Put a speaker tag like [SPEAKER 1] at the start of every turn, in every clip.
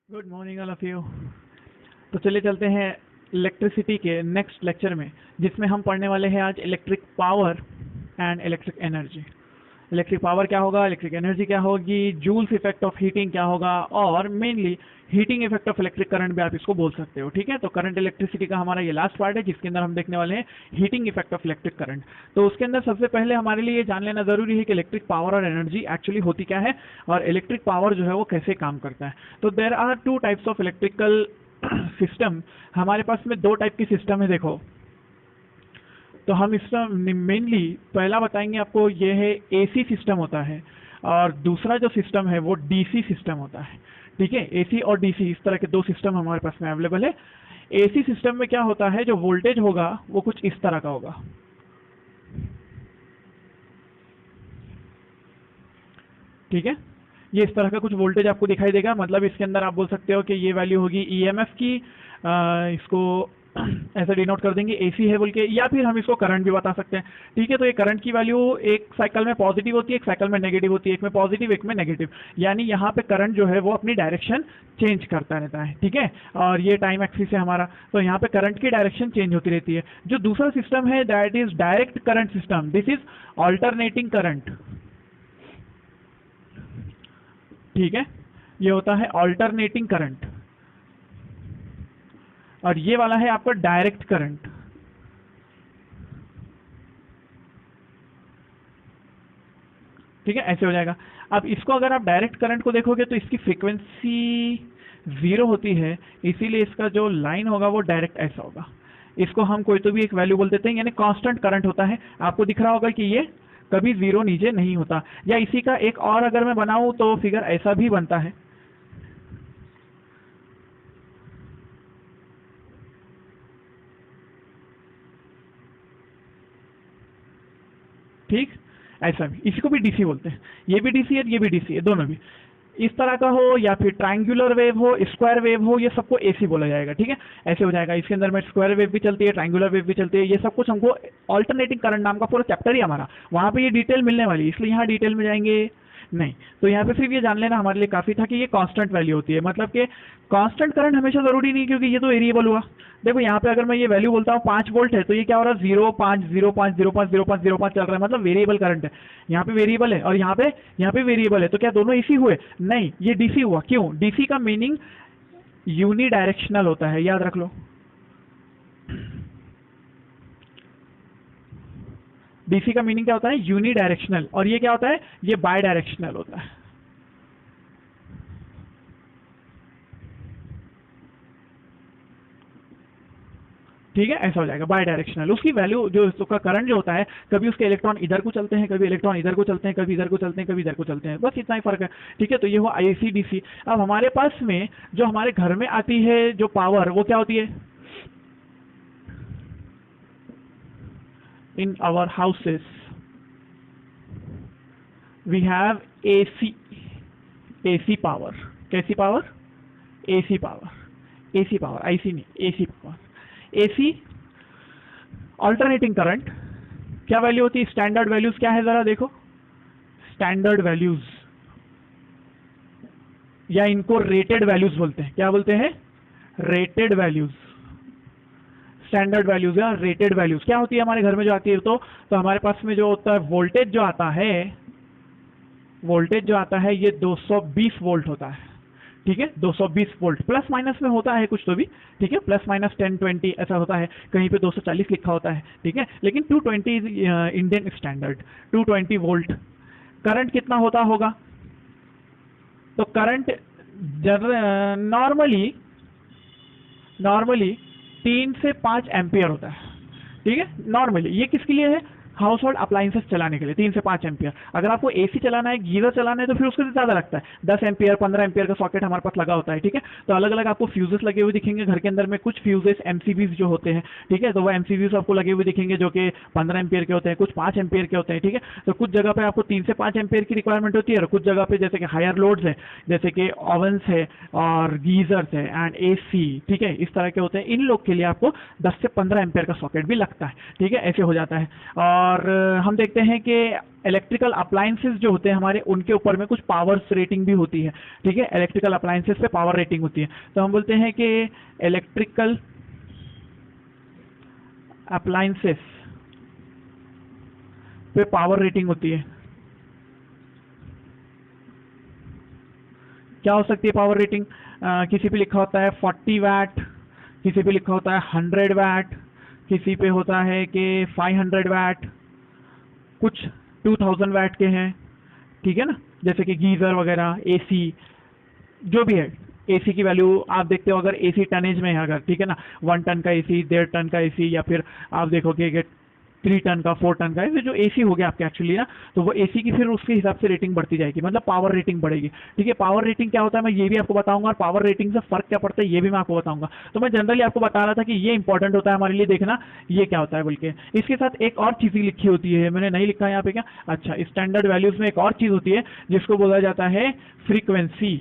[SPEAKER 1] Good morning all of you. तो चलिए चलते हैं इलेक्ट्रिसिटी के नेक्स्ट लेक्चर में, जिसमें हम पढ़ने वाले हैं आज electric power and electric energy. Electric power क्या होगा, इलेक्ट्रिक एनर्जी क्या होगी, जूल्स इफेक्ट ऑफ हीटिंग क्या होगा, और mainly heating effect of electric current भी आप इसको बोल सकते हो। ठीक है, तो करंट इलेक्ट्रिसिटी का हमारा ये लास्ट पार्ट है, जिसके अंदर हम देखने वाले हैं heating effect of electric current. तो उसके अंदर सबसे पहले हमारे लिए ये जान लेना जरूरी है कि इलेक्ट्रिक पावर और एनर्जी एक्चुअली होती क्या है, और इलेक्ट्रिक पावर जो है वो कैसे काम करता है। तो there are two types of electrical system. हमारे पास में दो टाइप की सिस्टम है। देखो, तो हम इसका मेनली पहला बताएंगे आपको, ये है एसी सिस्टम होता है, और दूसरा जो सिस्टम है वो डीसी सिस्टम होता है। ठीक है, एसी और डीसी इस तरह के दो सिस्टम हमारे पास में अवेलेबल है। एसी सिस्टम में क्या होता है, जो वोल्टेज होगा वो कुछ इस तरह का होगा। ठीक है, ये इस तरह का कुछ वोल्टेज आपको दिखाई देगा। मतलब इसके अंदर आप बोल सकते हो कि ये वैल्यू होगी ईएमएफ की, इसको ऐसा डिनोट कर देंगे एसी है बोल के, या फिर हम इसको करंट भी बता सकते हैं। ठीक है, तो ये करंट की वैल्यू एक साइकिल में पॉजिटिव होती है, एक साइकिल में नेगेटिव होती है, एक में पॉजिटिव एक में नेगेटिव, यानी यहाँ पे करंट जो है वो अपनी डायरेक्शन चेंज करता रहता है। ठीक है, और ये टाइम एक्सिस है हमारा, तो यहाँ पे करंट की डायरेक्शन चेंज होती रहती है। जो दूसरा सिस्टम है that is direct current system, this is alternating current. ठीक है, ये होता है ऑल्टरनेटिंग करंट, और ये वाला है आपका डायरेक्ट करंट। ठीक है, ऐसे हो जाएगा। अब इसको अगर आप डायरेक्ट करंट को देखोगे तो इसकी फ्रीक्वेंसी 0 होती है, इसीलिए इसका जो लाइन होगा वो डायरेक्ट ऐसा होगा। इसको हम कोई तो भी एक वैल्यू बोल देते हैं, यानी कांस्टेंट करंट होता है। आपको दिख रहा होगा कि ये कभी 0 नीचे नहीं होता। या इसी का एक और अगर मैं बनाऊं तो फिगर ऐसा भी बनता है। ठीक, ऐसा भी, इसी को भी डीसी बोलते हैं। ये भी डीसी है, ये भी डीसी है, दोनों भी। इस तरह का हो या फिर ट्रायंगुलर वेव हो, स्क्वायर वेव हो, ये सबको एसी बोला जाएगा। ठीक है, ऐसे हो जाएगा। इसके अंदर में स्क्वायर वेव भी चलती है, ट्रायंगुलर वेव भी चलती है, ये सब कुछ हमको ऑल्टरनेटिंग करंट नाम का पूरा चैप्टर ही हमारा, वहां पे ये डिटेल मिलने वाली है, इसलिए यहाँ डिटेल में जाएंगे नहीं। तो यहाँ पे सिर्फ ये जान लेना हमारे लिए काफी था कि ये कांस्टेंट वैल्यू होती है। मतलब कि कांस्टेंट करंट हमेशा जरूरी नहीं, क्योंकि ये तो वेरिएबल हुआ। देखो यहाँ पे अगर मैं ये वैल्यू बोलता हूँ 5 वोल्ट है, तो ये क्या हो रहा है 0 5 चल रहा है, मतलब वेरिएबल करंट है। यहाँ पे वेरिएबल है और यहाँ पे वेरिएबल है, तो क्या दोनों एसी हुए? नहीं, ये डीसी हुआ। क्यों? डीसी का मीनिंग यूनी डायरेक्शनल होता है, याद रख लो। डीसी का मीनिंग क्या होता है? Unidirectional. और ये क्या होता है? ये बाय डायरेक्शनल होता है। ठीक है, ऐसा हो जाएगा बाय डायरेक्शनल। उसकी वैल्यू जो उसका करंट जो होता है, कभी उसके इलेक्ट्रॉन इधर को चलते हैं, कभी इलेक्ट्रॉन इधर को चलते हैं, कभी इधर को चलते हैं, कभी इधर को चलते हैं, बस इतना ही फर्क है। ठीक है, तो ये हुआ एसी डीसी। अब हमारे पास में जो हमारे घर में आती है जो पावर, वो क्या होती है? In our houses we have AC, AC power. कैसी power? AC power. AC power, IC नहीं, AC power. AC alternating current क्या वैल्यू होती है? स्टैंडर्ड वैल्यूज क्या है, जरा देखो। स्टैंडर्ड वैल्यूज, या इनको रेटेड वैल्यूज बोलते हैं। क्या बोलते हैं? Rated values. स्टैंडर्ड वैल्यूज या रेटेड वैल्यूज क्या होती है हमारे घर में जो आती है? तो हमारे पास में जो होता है वोल्टेज जो आता है, वोल्टेज जो आता है ये 220 वोल्ट होता है। ठीक है, 220 वोल्ट, प्लस माइनस में होता है कुछ तो भी। ठीक है, प्लस माइनस 10-20 ऐसा होता है, कहीं पे 240 लिखा होता है। ठीक है, लेकिन 220 is Indian standard, 220 volt. Current कितना होता होगा? तो करंट नॉर्मली 3 से 5 एम्पियर होता है। ठीक है, नॉर्मली ये किसके लिए है? हाउस होल्ड अप्लायंसेस चलाने के लिए 3 से 5 एम्पियर। अगर आपको एसी चलाना है, गीजर चलाना है, तो फिर उसके से ज़्यादा लगता है, 10 एम्पियर 15 एम्पियर का सॉकेट हमारे पास लगा होता है। ठीक है, तो अलग अलग आपको फ्यूजेस लगे हुए दिखेंगे घर के अंदर में। कुछ फ्यूजेस एमसीबीज जो होते हैं, ठीक है, तो वो एमसीबीज आपको लगे हुए दिखेंगे जो कि 15 एम्पियर के होते हैं, कुछ 5 एम्पियर के होते हैं। ठीक है, तो कुछ जगह पे आपको 3 से 5 एम्पियर की रिक्वायरमेंट होती है, और कुछ जगह पे जैसे कि हायर लोड्स है, जैसे कि ओवंस है और गीजर्स है एंड एसी, ठीक है, इस तरह के होते हैं। इन लोग के लिए आपको 10 से 15 एम्पियर का सॉकेट भी लगता है। ठीक है, ऐसे हो जाता है। और और हम देखते हैं कि इलेक्ट्रिकल अप्लायंसेस जो होते हैं हमारे, उनके ऊपर में कुछ पावर्स रेटिंग भी होती है, ठीक है। इलेक्ट्रिकल अप्लायंसेस पे पावर रेटिंग होती है, तो हम बोलते हैं कि इलेक्ट्रिकल अप्लायंसेस पे पावर रेटिंग होती है। क्या हो सकती है पावर रेटिंग? किसी पे लिखा होता है 40 वैट, किसी पे लिखा होता है 100 वैट, किसी पे होता है कि 500 वैट, कुछ 2000 वैट के हैं, ठीक है ना। जैसे कि गीजर वगैरह, एसी, जो भी है, एसी की वैल्यू आप देखते हो अगर एसी टनेज में है अगर, ठीक है ना, 1 टन का एसी, 1.5 टन का एसी, या फिर आप देखोगे कि 3 टन का, 4 टन का, ये जो एसी हो गया आपके एक्चुअली ना, तो वो एसी की फिर उसके हिसाब से रेटिंग बढ़ती जाएगी, मतलब पावर रेटिंग बढ़ेगी, ठीक है। पावर रेटिंग क्या होता है मैं ये भी आपको बताऊंगा, और पावर रेटिंग से फर्क क्या पड़ता है ये भी मैं आपको बताऊंगा। तो मैं जनरली आपको बता रहा था कि ये इंपॉर्टेंट होता है हमारे लिए देखना, ये क्या होता है बोल के। इसके साथ एक और चीज लिखी होती है, मैंने नहीं लिखा है यहाँ पे क्या, अच्छा, स्टैंडर्ड वैल्यूज में एक और चीज होती है जिसको बोला जाता है फ्रीक्वेंसी,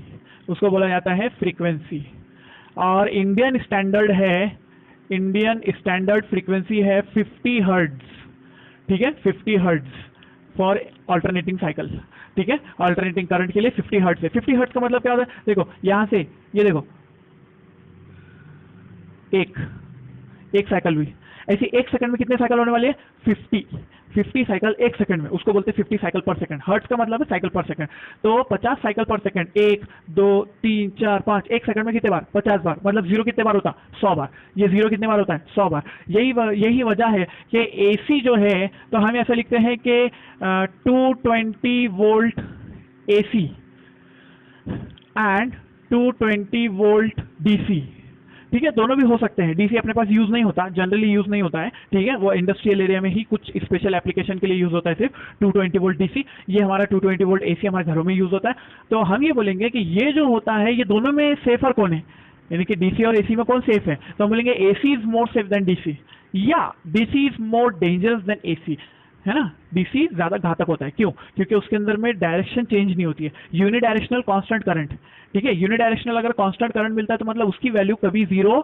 [SPEAKER 1] उसको बोला जाता है फ्रीक्वेंसी। और इंडियन स्टैंडर्ड है, इंडियन स्टैंडर्ड फ्रीक्वेंसी है 50 हर्ट्ज, ठीक है, 50 हर्ट्ज फॉर अल्टरनेटिंग साइकिल, ठीक है। अल्टरनेटिंग करंट के लिए 50 हर्ट्ज है। 50 हर्ट्ज का मतलब क्या होता है? देखो यहां से ये देखो, एक साइकिल हुई, ऐसी एक सेकंड में कितने साइकिल होने वाले हैं? 50 साइकिल एक सेकंड में, उसको बोलते हैं 50 साइकिल पर सेकंड। हर्ट्ज का मतलब है साइकिल पर सेकंड, तो 50 साइकिल पर सेकंड, 1 2 3 4 5, एक सेकंड में कितने बार? 50 बार, मतलब जीरो कितने बार होता? 100 बार। ये जीरो कितने बार होता है? 100 बार। यही वजह है कि एसी जो है, तो हम ऐसा लिखते हैं कि 220 volt AC and 220 volt DC, ठीक है। दोनों भी हो सकते हैं, डीसी अपने पास यूज नहीं होता, जनरली यूज नहीं होता है, ठीक है। वो इंडस्ट्रियल एरिया में ही कुछ स्पेशल एप्लीकेशन के लिए यूज होता है सिर्फ 220 वोल्ट डीसी। ये हमारा 220 वोल्ट एसी हमारे घरों में यूज होता है। तो हम ये बोलेंगे कि ये जो होता है, ये दोनों में सेफर कौन है, यानी कि डीसी और एसी में कौन सेफ है? तो हम बोलेंगे AC is more safe than DC, या DC is more dangerous than AC, है ना। डीसी ज्यादा घातक होता है, क्यों? क्योंकि उसके अंदर में डायरेक्शन चेंज नहीं होती है, यूनिडायरेक्शनल कांस्टेंट करंट, ठीक है। यूनिडायरेक्शनल अगर कांस्टेंट करंट मिलता है तो मतलब उसकी वैल्यू कभी जीरो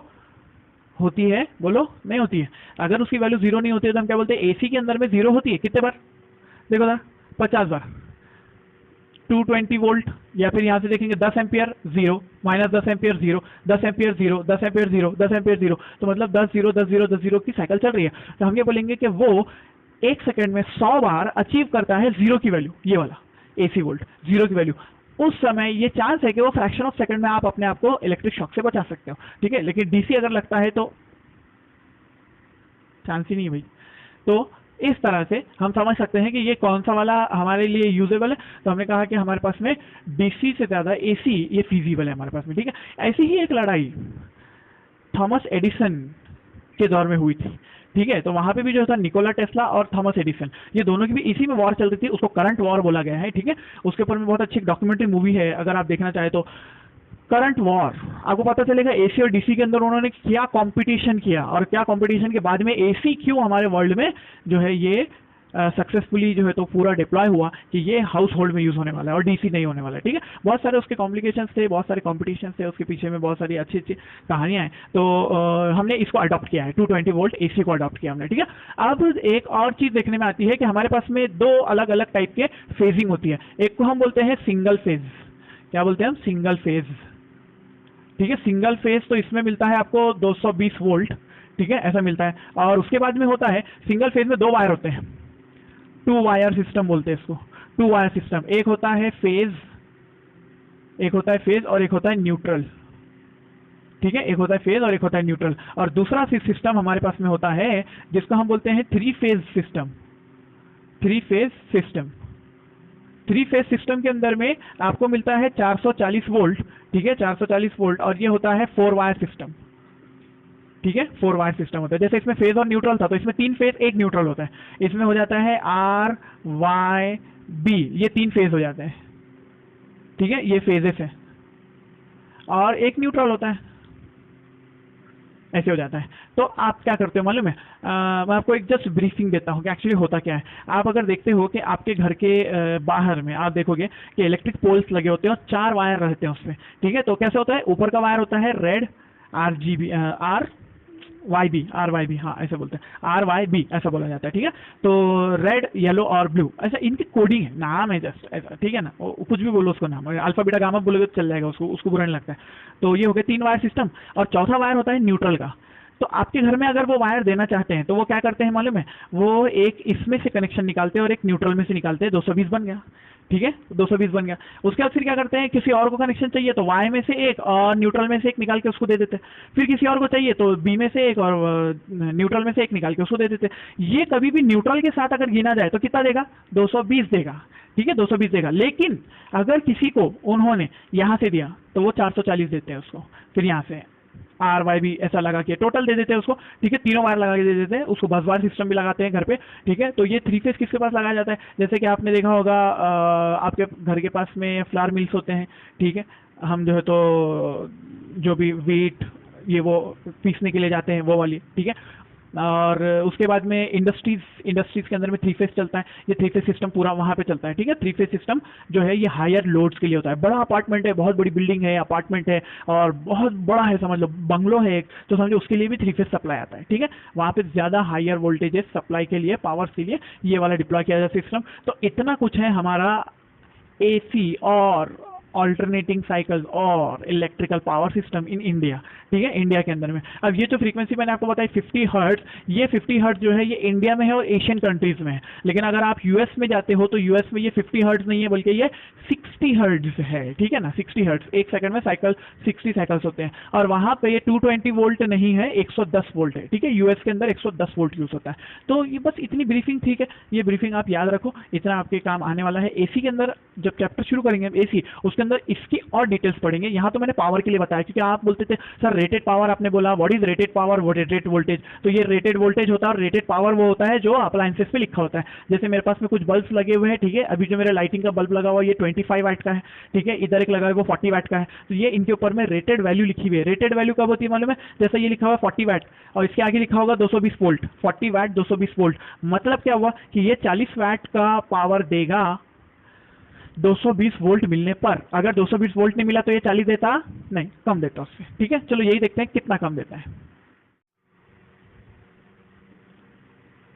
[SPEAKER 1] होती है? बोलो, नहीं होती है। अगर उसकी वैल्यू जीरो नहीं होती है तो हम क्या बोलते हैं? एसी के अंदर में जीरो होती है, कितने बार? देखो ना, 50 बार। 220 वोल्ट, या फिर यहां से देखेंगे 10 ampere zero, minus 10 ampere zero, 10 ampere zero, 10 ampere zero, 10 ampere zero, तो मतलब 10 जीरो 10 जीरो 10 जीरो की साइकिल चल रही है। तो हम ये बोलेंगे कि वो एक सेकंड में 100 बार अचीव करता है जीरो की वैल्यू, ये वाला एसी वोल्ट जीरो की वैल्यू। उस समय ये चांस है कि वो फ्रैक्शन ऑफ सेकंड में आप अपने आप को इलेक्ट्रिक शॉक से बचा सकते हो, ठीक है। लेकिन डीसी अगर लगता है तो चांस ही नहीं है भाई। तो इस तरह से हम समझ सकते हैं कि ये कौन सा वाला हमारे लिए यूजेबल है। तो हमने कहा कि हमारे पास में डीसी से ज्यादा एसी ये फीजिबल है हमारे पास में, ठीक है। ऐसी ही एक लड़ाई थॉमस एडिसन के दौर में हुई थी, ठीक है। तो वहां पे भी जो था निकोला टेस्ला और थॉमस एडिसन, ये दोनों की भी इसी में वॉर चल रही थी, उसको करंट वॉर बोला गया है, ठीक है। उसके ऊपर में बहुत अच्छी डॉक्यूमेंट्री मूवी है, अगर आप देखना चाहे तो। करंट वॉर, आपको पता चलेगा एसी और डीसी के अंदर उन्होंने क्या कंपटीशन किया, और क्या कंपटीशन के बाद में एसी क्यों हमारे वर्ल्ड में जो है ये सक्सेसफुली जो है तो पूरा डिप्लॉय हुआ कि ये हाउस होल्ड में यूज होने वाला है और डीसी नहीं होने वाला है, ठीक है। बहुत सारे उसके कॉम्प्लिकेशंस थे, बहुत सारे कॉम्पिटिशन थे, उसके पीछे में बहुत सारी अच्छी अच्छी कहानियां हैं। तो हमने इसको अडॉप्ट किया है, 220 वोल्ट एसी को अडॉप्ट किया हमने, ठीक है। अब एक और चीज देखने में आती है कि हमारे पास में दो अलग अलग टाइप के फेजिंग होती है। एक को हम बोलते हैं सिंगल फेज, क्या बोलते हैं हम? सिंगल फेज, ठीक है। सिंगल फेज तो इसमें मिलता है आपको 220 वोल्ट, ठीक है, ऐसा मिलता है। और उसके बाद में होता है सिंगल फेज में दो वायर होते हैं, 2 वायर सिस्टम बोलते हैं इसको, 2 वायर सिस्टम। एक होता है फेज, एक होता है फेज और एक होता है न्यूट्रल, ठीक है। एक होता है फेज और एक होता है न्यूट्रल। और दूसरा सिस्टम हमारे पास में होता है जिसको हम बोलते हैं 3 phase system, 3 phase system. 3 phase system के अंदर में आपको मिलता है 440 वोल्ट, ठीक है, 440 वोल्ट। और ये होता है 4 वायर सिस्टम, ठीक है, 4 वायर सिस्टम होता है। जैसे इसमें फेज और न्यूट्रल था, तो इसमें 3 फेज 1 न्यूट्रल होता है। इसमें हो जाता है आर वाई बी, ये 3 फेज हो जाते हैं, ठीक है, ये फेजेस है। और एक न्यूट्रल होता है, ऐसे हो जाता है। तो आप क्या करते हो मालूम है? मैं आपको एक जस्ट ब्रीफिंग देता हूँ कि एक्चुअली होता क्या है। आप अगर देखते हो कि आपके घर के बाहर में आप देखोगे कि इलेक्ट्रिक पोल्स लगे होते हैं और 4 वायर रहते हैं उसमें, ठीक है। तो कैसे होता है? ऊपर का वायर होता है रेड, RGB, RYB, RYB, हाँ ऐसे बोलते हैं, RYB ऐसा बोला जाता है, ठीक है। तो रेड, येलो और ब्लू, ऐसा इनकी कोडिंग है, नाम है जस्ट ऐसा, ठीक है ना। कुछ भी बोलो उसको नाम, अल्फा बीटा गामा बोलोगे तो चल जाएगा, उसको बुरा नहीं लगता है। तो ये हो गया 3 वायर सिस्टम। और चौथा वायर होता है न्यूट्रल का। तो आपके घर में अगर वो वायर देना चाहते हैं तो वो क्या करते हैं मालूम है, वो एक इसमें से कनेक्शन निकालते हैं और एक न्यूट्रल में से निकालते हैं, 220 बन गया, ठीक है, 220 बन गया। उसके बाद फिर क्या करते हैं, किसी और को कनेक्शन चाहिए तो वाई में से एक और न्यूट्रल में से एक निकाल के उसको दे देते हैं। फिर किसी और को चाहिए तो बी में से एक और न्यूट्रल में से एक निकाल के उसको दे देते हैं। ये कभी भी न्यूट्रल के साथ अगर गिना जाए तो कितना देगा, 220 देगा, ठीक है, 220 देगा। लेकिन अगर किसी को उन्होंने यहाँ से दिया तो वो 440 देते हैं उसको, फिर यहाँ से RYB ऐसा लगा के टोटल दे देते हैं उसको, ठीक है, तीनों वायर लगा के दे देते हैं उसको। बस बार सिस्टम भी लगाते हैं घर पे, ठीक है। तो ये 3 फेज किसके पास लगाया जाता है, जैसे कि आपने देखा होगा आपके घर के पास में फ्लावर मिल्स होते हैं, ठीक है। हम जो है तो जो भी वीट ये वो पीसने के लिए जाते हैं वो वाली, ठीक है। और उसके बाद में इंडस्ट्रीज के अंदर में 3 फेज चलता है। ये 3 फेज सिस्टम पूरा वहाँ पे चलता है, ठीक है। 3 फेज सिस्टम जो है ये हायर लोड्स के लिए होता है। बड़ा अपार्टमेंट है, बहुत बड़ी बिल्डिंग है, अपार्टमेंट है और बहुत बड़ा है, समझ लो बंगलो है एक, तो समझो उसके लिए भी 3 फेज सप्लाई आता है, ठीक है। वहाँ पे ज़्यादा हायर वोल्टेजेस सप्लाई के लिए, पावर्स के लिए ये वाला डिप्लॉय किया जाता है सिस्टम। तो इतना कुछ है हमारा AC और ऑल्टरनेटिंग साइकिल्स और electrical power system in India, ठीक है, इंडिया के अंदर में। अब ये जो फ्रीक्वेंसी मैंने आपको बताई 50 हर्ट्ज, ये 50 हर्ट्ज जो है ये इंडिया में है और एशियन कंट्रीज में है। लेकिन अगर आप यूएस में जाते हो तो यूएस में ये 50 हर्ट्ज नहीं है बल्कि ये 60 हर्ट्ज है, ठीक है ना, 60 हर्ट्ज। एक सेकंड में साइकिल 60 साइकिल्स होते हैं। और वहां पे ये 220 वोल्ट नहीं है, 110 वोल्ट है, ठीक है। यूएस के अंदर 110 वोल्ट यूज होता है। तो ये बस इतनी ब्रीफिंग, ठीक है, ये ब्रीफिंग आप याद रखो, इतना आपके काम आने वाला है। एसी के अंदर जब चैप्टर शुरू करेंगे एसी, उसके अंदर इसकी और डिटेल्स पढ़ेंगे। यहाँ तो मैंने पावर के लिए बताया क्योंकि आप बोलते थे सर रेटेड पावर, आपने बोला what is rated power, what is rated voltage. तो ये रेटेड वोल्टेज होता है और रेटेड पावर वो होता है जो अप्लायंसेस पे लिखा होता है। जैसे मेरे पास में कुछ बल्ब लगे हुए हैं, ठीक है, अभी जो मेरा लाइटिंग का बल्ब लगा हुआ है ये 25 वाट का है, ठीक है, इधर एक लगा है वो 40 वाट का है। तो ये इनके ऊपर में रेटेड वैल्यू लिखी हुई है। रेटेड वैल्यू कब होती है मालूम है, जैसे ये लिखा हुआ है 40 वाट और इसके आगे लिखा होगा 220 वोल्ट, 40 वाट 220 वोल्ट। मतलब क्या हुआ कि ये 40 वाट का पावर देगा 220 वोल्ट मिलने पर। अगर 220 वोल्ट नहीं मिला तो ये 40 देता नहीं, कम देता उससे, ठीक है। चलो यही देखते हैं कितना कम देता है।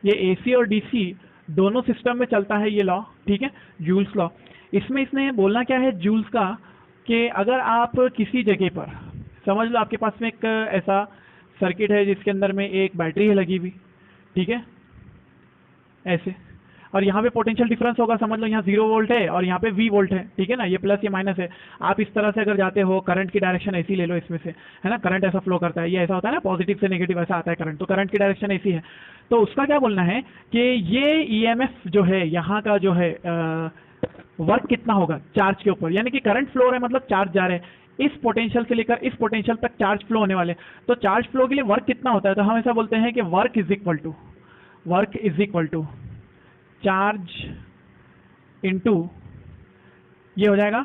[SPEAKER 1] ये एसी और डीसी दोनों सिस्टम में चलता है ये लॉ, ठीक है, जूल्स लॉ। इसमें इसने बोलना क्या है जूल्स का, कि अगर आप किसी जगह पर समझ लो आपके पास में एक ऐसा सर्किट है जिसके अंदर में एक बैटरी है लगी हुई, ठीक है, ऐसे, और यहाँ पे पोटेंशियल डिफरेंस होगा, समझ लो यहाँ 0 वोल्ट है और यहाँ पे V वोल्ट है, ठीक है ना, ये प्लस ये माइनस है। आप इस तरह से अगर जाते हो, करंट की डायरेक्शन ऐसी ले लो इसमें से, है ना, करंट ऐसा फ्लो करता है, ये ऐसा होता है ना, पॉजिटिव से नेगेटिव ऐसा आता है करंट, तो करंट की डायरेक्शन ऐसी है। तो उसका क्या बोलना है कि ये EMF जो है यहाँ का जो है वर्क कितना होगा चार्ज के ऊपर, यानी कि करंट फ्लो है मतलब चार्ज जा रहे हैं, इस पोटेंशियल से लेकर इस पोटेंशियल तक चार्ज फ्लो होने वाले। तो चार्ज फ्लो के लिए वर्क कितना होता है, तो हम ऐसा बोलते हैं कि work is equal to charge into, ये हो जाएगा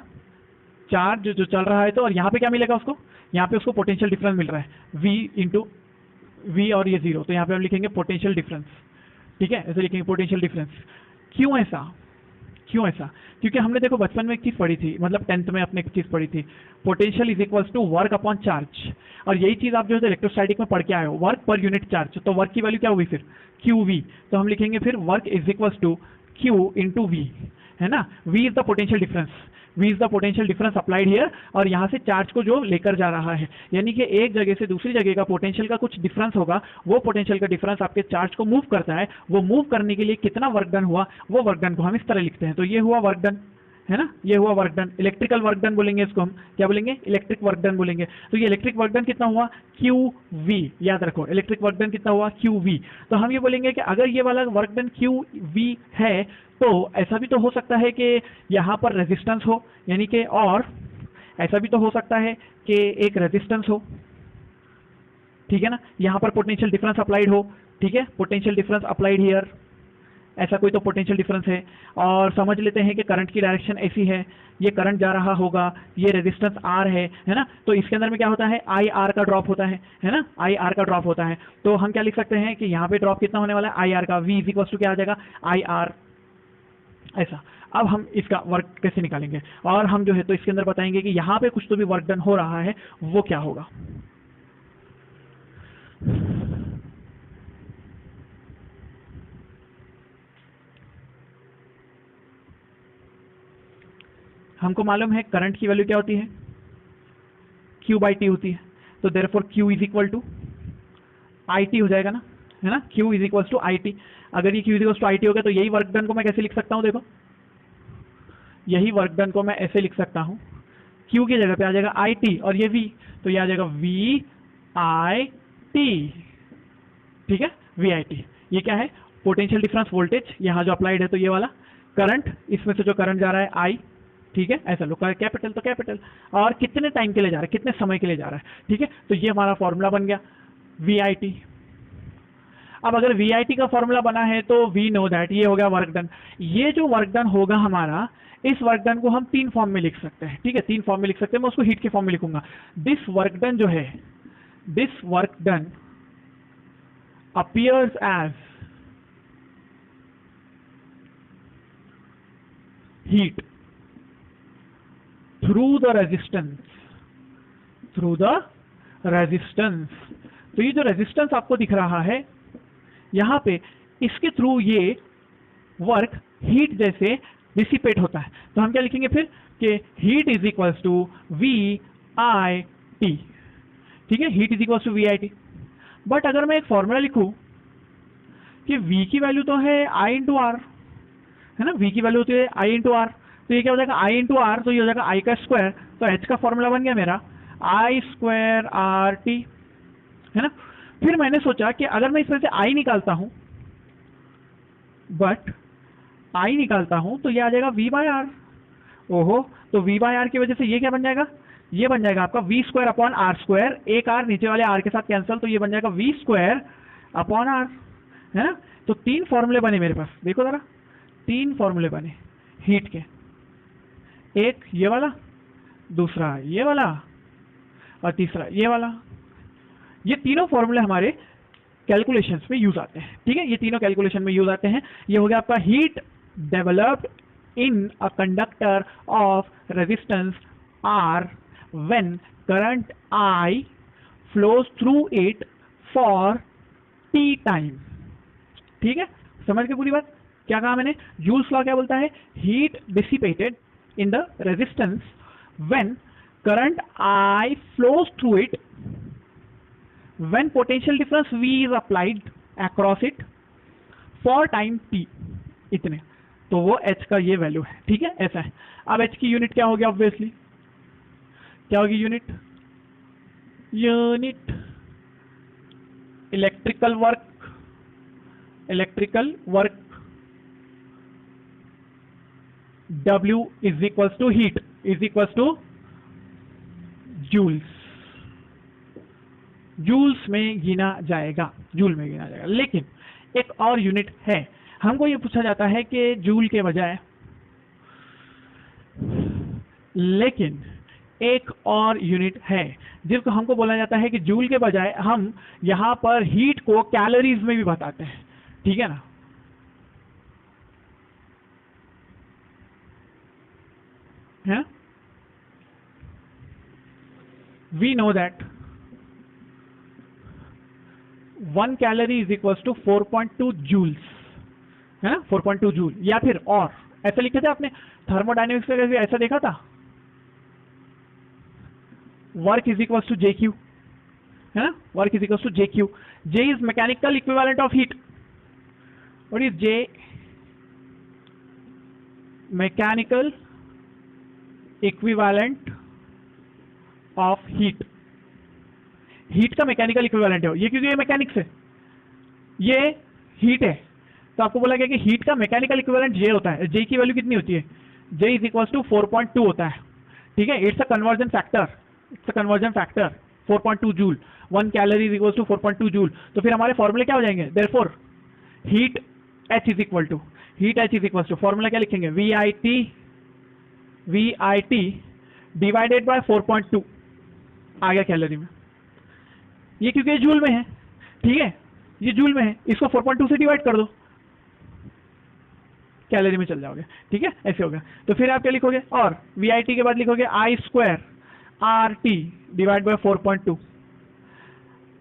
[SPEAKER 1] चार्ज जो चल रहा है, तो और यहाँ पे क्या मिलेगा उसको, यहाँ पे उसको पोटेंशियल डिफरेंस मिल रहा है V इंटू V और ये 0, तो यहाँ पे हम लिखेंगे पोटेंशियल डिफरेंस, ठीक है, ऐसे लिखेंगे पोटेंशियल डिफरेंस। क्यों ऐसा, क्योंकि हमने देखो बचपन में एक चीज पढ़ी थी, मतलब 10th में अपने एक चीज पढ़ी थी, potential is equals to work upon charge. और यही चीज आप जो है इलेक्ट्रोस्टैटिक में पढ़ के आए हो, वर्क पर यूनिट चार्ज। तो वर्क की वैल्यू क्या होगी फिर QV, तो हम लिखेंगे फिर work is equals to Q into V, है ना। V is the potential difference applied here, और यहाँ से चार्ज को जो लेकर जा रहा है, यानी कि एक जगह से दूसरी जगह का पोटेंशियल का कुछ डिफरेंस होगा, वो पोटेंशियल का डिफरेंस आपके चार्ज को मूव करता है। वो मूव करने के लिए कितना वर्क डन हुआ, वो वर्क डन को हम इस तरह लिखते हैं। तो ये हुआ वर्क डन, है ना, ये हुआ work done, electrical work done बोलेंगे इसको हम, क्या बोलेंगे, इलेक्ट्रिक वर्क डन बोलेंगे। तो ये इलेक्ट्रिक वर्क डन कितना हुआ QV, याद रखो इलेक्ट्रिक वर्क डन कितना हुआ QV। तो हम ये बोलेंगे कि अगर ये वाला वर्क डन QV है तो ऐसा भी तो हो सकता है कि यहाँ पर रेजिस्टेंस हो, यानी कि, और ऐसा भी तो हो सकता है कि एक रेजिस्टेंस हो, ठीक है ना, यहाँ पर पोटेंशियल डिफरेंस अप्लाइड हो, ठीक है, पोटेंशियल डिफरेंस अप्लाइड हियर, ऐसा कोई तो पोटेंशियल डिफरेंस है। और समझ लेते हैं कि करंट की डायरेक्शन ऐसी है, ये करंट जा रहा होगा, ये रेजिस्टेंस R है ना। तो इसके अंदर में क्या होता है, IR का ड्रॉप होता है ना, IR का ड्रॉप होता है। तो हम क्या लिख सकते हैं कि यहाँ पे ड्रॉप कितना होने वाला है, IR का, V इज इक्वल टू क्या आ जाएगा, IR, ऐसा। अब हम इसका वर्क कैसे निकालेंगे, और हम जो है तो इसके अंदर बताएंगे कि यहाँ पे कुछ तो भी वर्क डन हो रहा है, वो क्या होगा। हमको मालूम है करंट की वैल्यू क्या होती है, Q/T होती है, तो therefore Q is equal to IT हो जाएगा ना, है ना, Q is equal to IT। अगर ये Q is equal to IT हो गया तो यही वर्क डन को मैं कैसे लिख सकता हूँ, देखो यही वर्क डन को मैं ऐसे लिख सकता हूँ, Q की जगह पे आ जाएगा IT और ये V, तो ये आ जाएगा VIT, ठीक है, VIT। ये क्या है, पोटेंशियल डिफरेंस वोल्टेज, यहाँ जो अप्लाइड है तो ये वाला करंट, इसमें से जो करंट जा रहा है I, ठीक है, ऐसा लो कैपिटल तो कैपिटल, और कितने टाइम के लिए जा रहा है, कितने समय के लिए जा रहा है, ठीक है, तो ये हमारा फॉर्मूला बन गया VIT। अब अगर VIT का फॉर्मूला बना है तो वी नो दैट ये हो गया वर्क डन। ये जो वर्क डन होगा हमारा, इस वर्क डन को हम 3 फॉर्म में लिख सकते हैं, ठीक है, 3 फॉर्म में लिख सकते हैं, मैं उसको हीट के फॉर्म में लिखूंगा। दिस वर्क डन जो है, this work done appears as heat through the resistance, through the resistance। तो ये जो रेजिस्टेंस आपको दिख रहा है यहां पे, इसके थ्रू ये वर्क हीट जैसे डिसिपेट होता है। तो हम क्या लिखेंगे फिर कि heat is equal to VIT, ठीक है, heat is equal to VIT। But अगर मैं एक फॉर्मूला लिखूं कि V की वैल्यू तो है I इंटू आर, है ना, V की वैल्यू होती है I इंटू आर, तो ये क्या हो जाएगा I इंटू आर, तो ये हो जाएगा I का स्क्वायर, तो H का फॉर्मूला बन गया मेरा I स्क्वायर RT, है ना। फिर मैंने सोचा कि अगर मैं इसमें से I निकालता हूं, बट I निकालता हूं तो ये आ जाएगा V/R। ओहो, तो V/R की वजह से ये क्या बन जाएगा, ये बन जाएगा आपका V square upon R square, एक R नीचे वाले R के साथ कैंसिल, तो ये बन जाएगा V स्क्वायर अपॉन R, है ना। तो 3 फॉर्मूले बने मेरे पास, देखो जरा 3 फॉर्मूले बने हीट के, एक ये वाला, दूसरा ये वाला, और तीसरा ये वाला। ये तीनों फॉर्मूले हमारे कैलकुलेशंस में यूज आते हैं, ठीक है, ये तीनों कैलकुलेशन में यूज आते हैं। ये हो गया आपका heat developed in a conductor of resistance R when current I flows through it for T time, ठीक है, समझ के पूरी बात। क्या कहा मैंने, जूल्स लॉ क्या बोलता है, heat dissipated in the resistance when current I flows through it when potential difference V is applied across it for time T, इतने, तो वो H का ये वैल्यू है, ठीक है, ऐसा है। अब H की यूनिट क्या होगी, ऑब्वियसली क्या होगी unit, unit electrical work, electrical work, W is equal to heat is equal to joules, joules में गिना जाएगा, जूल में गिना जाएगा। लेकिन एक और यूनिट है, हमको ये पूछा जाता है कि जूल के बजाय, लेकिन एक और यूनिट है जिसको हमको बोला जाता है कि जूल के बजाय हम यहां पर हीट को कैलोरीज में भी बताते हैं, ठीक है ना। है, we know that 1 calorie is equal to 4.2 joules, है ना, 4.2 जूल। या फिर और ऐसा लिखे थे आपने थर्मोडायनेमिक्स में, ऐसा देखा था, work is equal to JQ, है ना, work is equal to JQ। J is mechanical equivalent of heat, what is J, mechanical equivalent of heat, heat का मैकेनिकल इक्विवेलेंट है ये, क्योंकि ये मैकेनिक्स है, ये हीट है, तो आपको बोला गया कि हीट का मैकेनिकल इक्विवेलेंट J होता है। J की वैल्यू कितनी होती है, J इज इक्वल टू 4.2 होता है, ठीक है, it's a conversion factor, it's a conversion factor 4.2 joule, 1 calorie is equal to 4.2 joule. तो फिर हमारे फॉर्मूले क्या हो जाएंगे, therefore heat H is equal to, heat H is equal to, formula क्या लिखेंगे, VIT डिवाइडेड बाय 4.2 आ गया कैलोरी में, ये क्योंकि ये जूल में है, ठीक है, ये जूल में है, इसको 4.2 से डिवाइड कर दो, कैलोरी में चल जाओगे, ठीक है, ऐसे होगा। तो फिर आप क्या लिखोगे, और VIT के बाद लिखोगे I square RT divide by 4.2।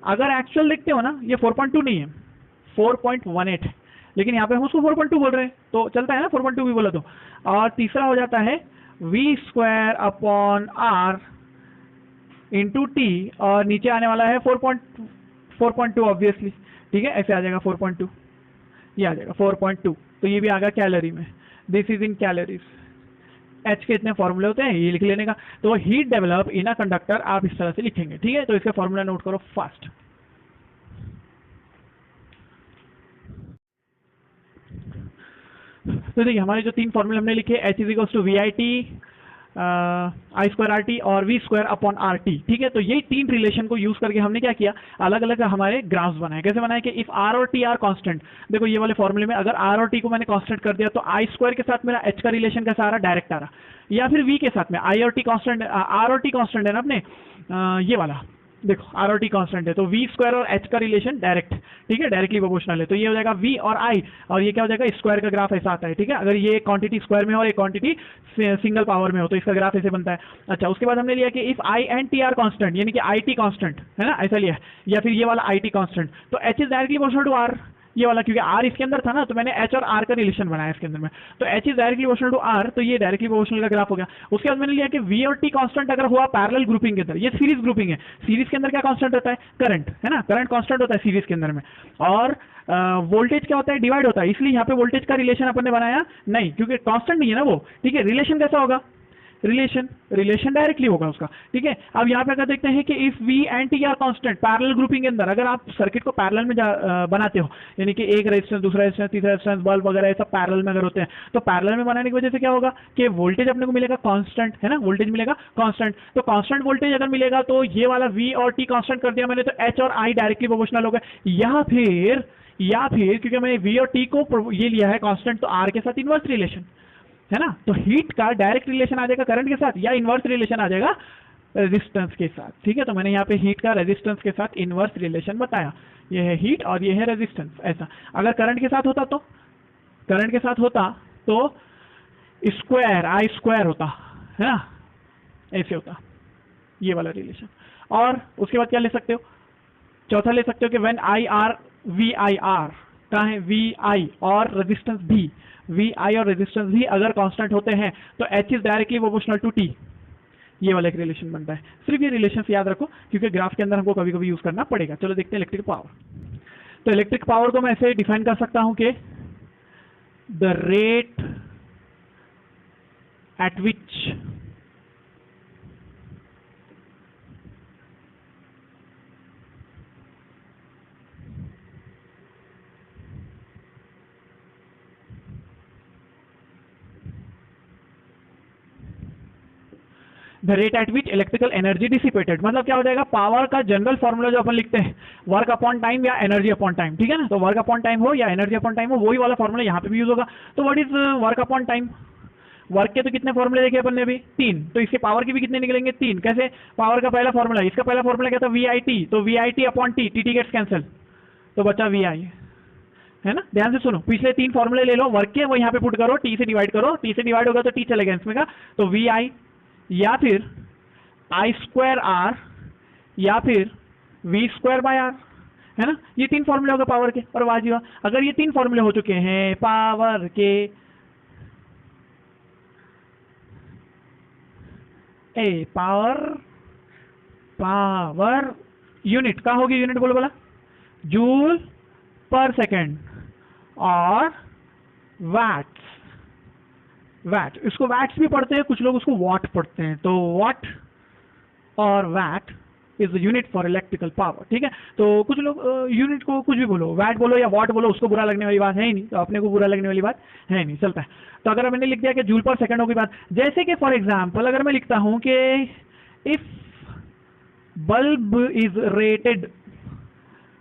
[SPEAKER 1] अगर एक्चुअल देखते हो ना, ये 4.2 नहीं है, 4.18 है, लेकिन यहाँ पे हम उसको 4.2 बोल रहे हैं, तो चलता है ना, 4.2 भी बोला तो। और तीसरा हो जाता है V square upon R into T, और नीचे आने वाला है 4.2 ऑब्वियसली, ठीक है, ऐसे आ जाएगा 4.2, ये आ जाएगा 4.2, तो ये भी आ गया कैलोरी में, this is in calories. H के इतने फॉर्मूले होते हैं, ये लिख लेने का। तो heat develop in a conductor आप इस तरह से लिखेंगे, ठीक है, तो इसका फॉर्मूला नोट करो फास्ट। तो देखिए हमारे जो तीन फॉर्मूले हमने लिखे, H is equals to V I T, I square R T और V square upon R T, ठीक है। तो ये तीन रिलेशन को यूज करके हमने क्या किया, अलग अलग हमारे ग्राफ्स बनाए। कैसे बनाए कि इफ आर और टी आर कांस्टेंट, देखो ये वाले फॉर्मूले में अगर आर और टी को मैंने कांस्टेंट कर दिया तो आई स्क्वायर के साथ मेरा एच का रिलेशन कैसा आ रहा, डायरेक्ट आ रहा, या फिर वी के साथ में आई और टी कांस्टेंट, आर और टी कांस्टेंट है ना अपने, ये वाला देखो आर और टी कांस्टेंट है, तो वी स्क्वायर और एच का रिलेशन डायरेक्ट, ठीक है, डायरेक्टली प्रोपोर्शनल है, तो ये हो जाएगा वी और आई, और ये क्या हो जाएगा, स्क्वायर का ग्राफ ऐसा आता है, ठीक है। अगर ये क्वांटिटी स्क्वायर में हो और एक क्वांटिटी सिंगल पावर में हो तो इसका ग्राफ ऐसे बनता है। अच्छा, उसके बाद हमने लिया कि if I and T are constant, यानी कि आई टी कांस्टेंट है ना, ऐसा लिया, या फिर ये वाला आई टी कांस्टेंट, तो H is directly proportional to R, ये वाला, क्योंकि आर इसके अंदर था ना, तो मैंने एच और आर का रिलेशन बनाया इसके अंदर में, तो H is directly proportional to R, तो ये डायरेक्टली प्रोपोर्शनल का ग्राफ हो गया। उसके बाद मैंने लिया कि वी और टी कांस्टेंट अगर हुआ पैरेलल ग्रुपिंग के अंदर, ये सीरीज ग्रुपिंग है, सीरीज के अंदर क्या कांस्टेंट होता है, करंट, है ना, करंट कांस्टेंट होता है सीरीज के अंदर में, और वोल्टेज क्या होता है, डिवाइड होता है, इसलिए यहाँ पे वोल्टेज का रिलेशन अपन ने बनाया नहीं, क्योंकि कांस्टेंट नहीं है ना वो, ठीक है। रिलेशन कैसा होगा, रिलेशन डायरेक्टली होगा उसका, ठीक है। अब यहाँ पे अगर देखते हैं कि if V and T are constant parallel grouping के अंदर, अगर आप सर्किट को पैरेलल में बनाते हो, यानी कि एक रेजिस्टेंस दूसरा रेजिस्टेंस तीसरा रेजिस्टेंस बल्ब वगैरह सब पैरेलल में अगर होते हैं, तो पैरेलल में बनाने की वजह से क्या होगा कि वोल्टेज अपने को मिलेगा कांस्टेंट, है ना, वोल्टेज मिलेगा कांस्टेंट, तो कांस्टेंट वोल्टेज अगर मिलेगा तो ये वाला वी और टी कांस्टेंट कर दिया मैंने, तो एच और आई डायरेक्टली प्रोपोर्शनल हो गए, या फिर क्योंकि मैंने वी और टी को ये लिया है कांस्टेंट, तो आर के साथ इनवर्स रिलेशन, है ना, तो हीट का डायरेक्ट रिलेशन आ जाएगा करंट के साथ, या इनवर्स रिलेशन आ जाएगा रेजिस्टेंस के साथ, ठीक है। तो मैंने यहाँ पे हीट का रेजिस्टेंस के साथ इनवर्स रिलेशन बताया, ये है हीट और ये है रेजिस्टेंस, ऐसा। अगर करंट के साथ होता तो स्क्वायर आई स्क्वायर होता, है ना, ऐसे होता ये वाला रिलेशन। और उसके बाद क्या ले सकते हो, चौथा ले सकते हो कि when I R V I R, कहाँ है वी आई, और रेजिस्टेंस भी, वी आई और रेजिस्टेंस भी अगर कांस्टेंट होते हैं तो H is directly proportional to T, ये वाला एक रिलेशन बनता है। सिर्फ ये रिलेशन याद रखो क्योंकि ग्राफ के अंदर हमको कभी कभी यूज करना पड़ेगा। चलो देखते हैं इलेक्ट्रिक पावर। तो इलेक्ट्रिक पावर को मैं ऐसे डिफाइन कर सकता हूं कि the rate at which the rate at which electrical energy dissipated, मतलब क्या हो जाएगा, पावर का जनरल फॉर्मूला जो अपन लिखते हैं वर्क अपॉन टाइम या एनर्जी अपॉन टाइम, ठीक है ना, तो वर्क अपॉन टाइम हो या एनर्जी अपॉन टाइम हो, वही वाला फॉर्मूला यहाँ पे भी यूज होगा। तो what is work upon time, work के तो कितने फॉर्मूले देखे अपन ने अभी, 3, तो इसके पावर के भी कितने निकलेंगे, 3। कैसे, पावर का पहला फॉर्मूला, इसका पहला फॉर्मूला क्या था, वी आई टी, तो V I T upon T, T gets cancel, तो बचा वी आई, है ना। ध्यान से सुनो, पिछले 3 फॉर्मूले ले लो, वर्क के वो यहाँ पे पुट करो, टी से डिवाइड करो, टी से डिवाइड होगा तो टी चलेगा इसमें का, तो वी आई या फिर आई स्क्वायर आर या फिर वी स्क्वायर बाय आर, है ना। ये 3 फॉर्मूले होगा पावर के। और वाह जी वाह, अगर ये 3 फॉर्मूले हो चुके हैं पावर के, पावर यूनिट का होगी, यूनिट बोलो बोला, जूल पर सेकेंड, और वैट, इसको वैट्स भी पढ़ते हैं कुछ लोग, उसको वॉट पढ़ते हैं, तो वॉट और watt is the unit for electrical power, ठीक है। तो कुछ लोग यूनिट को कुछ भी बोलो, वैट बोलो या वॉट बोलो, उसको बुरा लगने वाली बात है ही नहीं, तो अपने को बुरा लगने वाली बात है नहीं, चलता है। तो अगर मैंने लिख दिया कि जूल पर सेकंड होगी बात, जैसे कि फॉर एग्जांपल अगर मैं लिखता हूं कि इफ बल्ब इज रेटेड,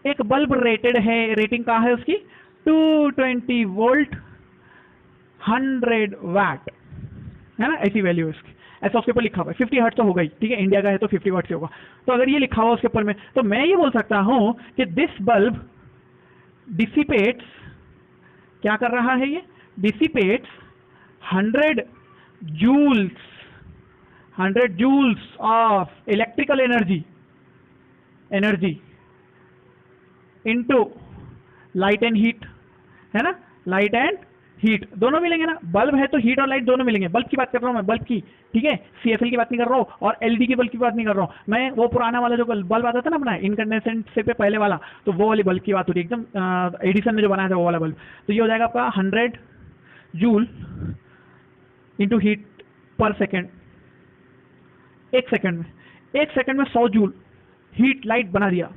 [SPEAKER 1] एक बल्ब रेटेड है, रेटिंग कहाँ है उसकी 220 वोल्ट 100 वैट, है ना, ऐसी वैल्यू इसकी, ऐसा उसके ऊपर लिखा हुआ है। 50 हर्ट्ज तो होगा ही, ठीक है, इंडिया का है तो 50 वाट से होगा। तो अगर ये लिखा हुआ उसके ऊपर में, तो मैं ये बोल सकता हूं कि दिस बल्ब डिसिपेट्स, क्या कर रहा है ये, dissipates 100 joules of electrical energy into light and heat, है ना, लाइट एंड हीट, दोनों मिलेंगे ना, बल्ब है तो हीट और लाइट दोनों मिलेंगे। बल्ब की बात कर रहा हूँ मैं, बल्ब की, ठीक है, CFL की बात नहीं कर रहा हूँ और एलईडी के बल्ब की बात नहीं कर रहा हूँ मैं, वो पुराना वाला जो बल्ब आता था ना अपना इनकंडेंसेंट से पे पहले वाला, तो वो वाली बल्ब की बात हो रही है एकदम, एडिसन ने जो बनाया था वो वाला बल्ब। तो ये हो जाएगा आपका 100 जूल इंटू हीट पर सेकेंड, एक सेकेंड में 100 जूल हीट लाइट बना दिया,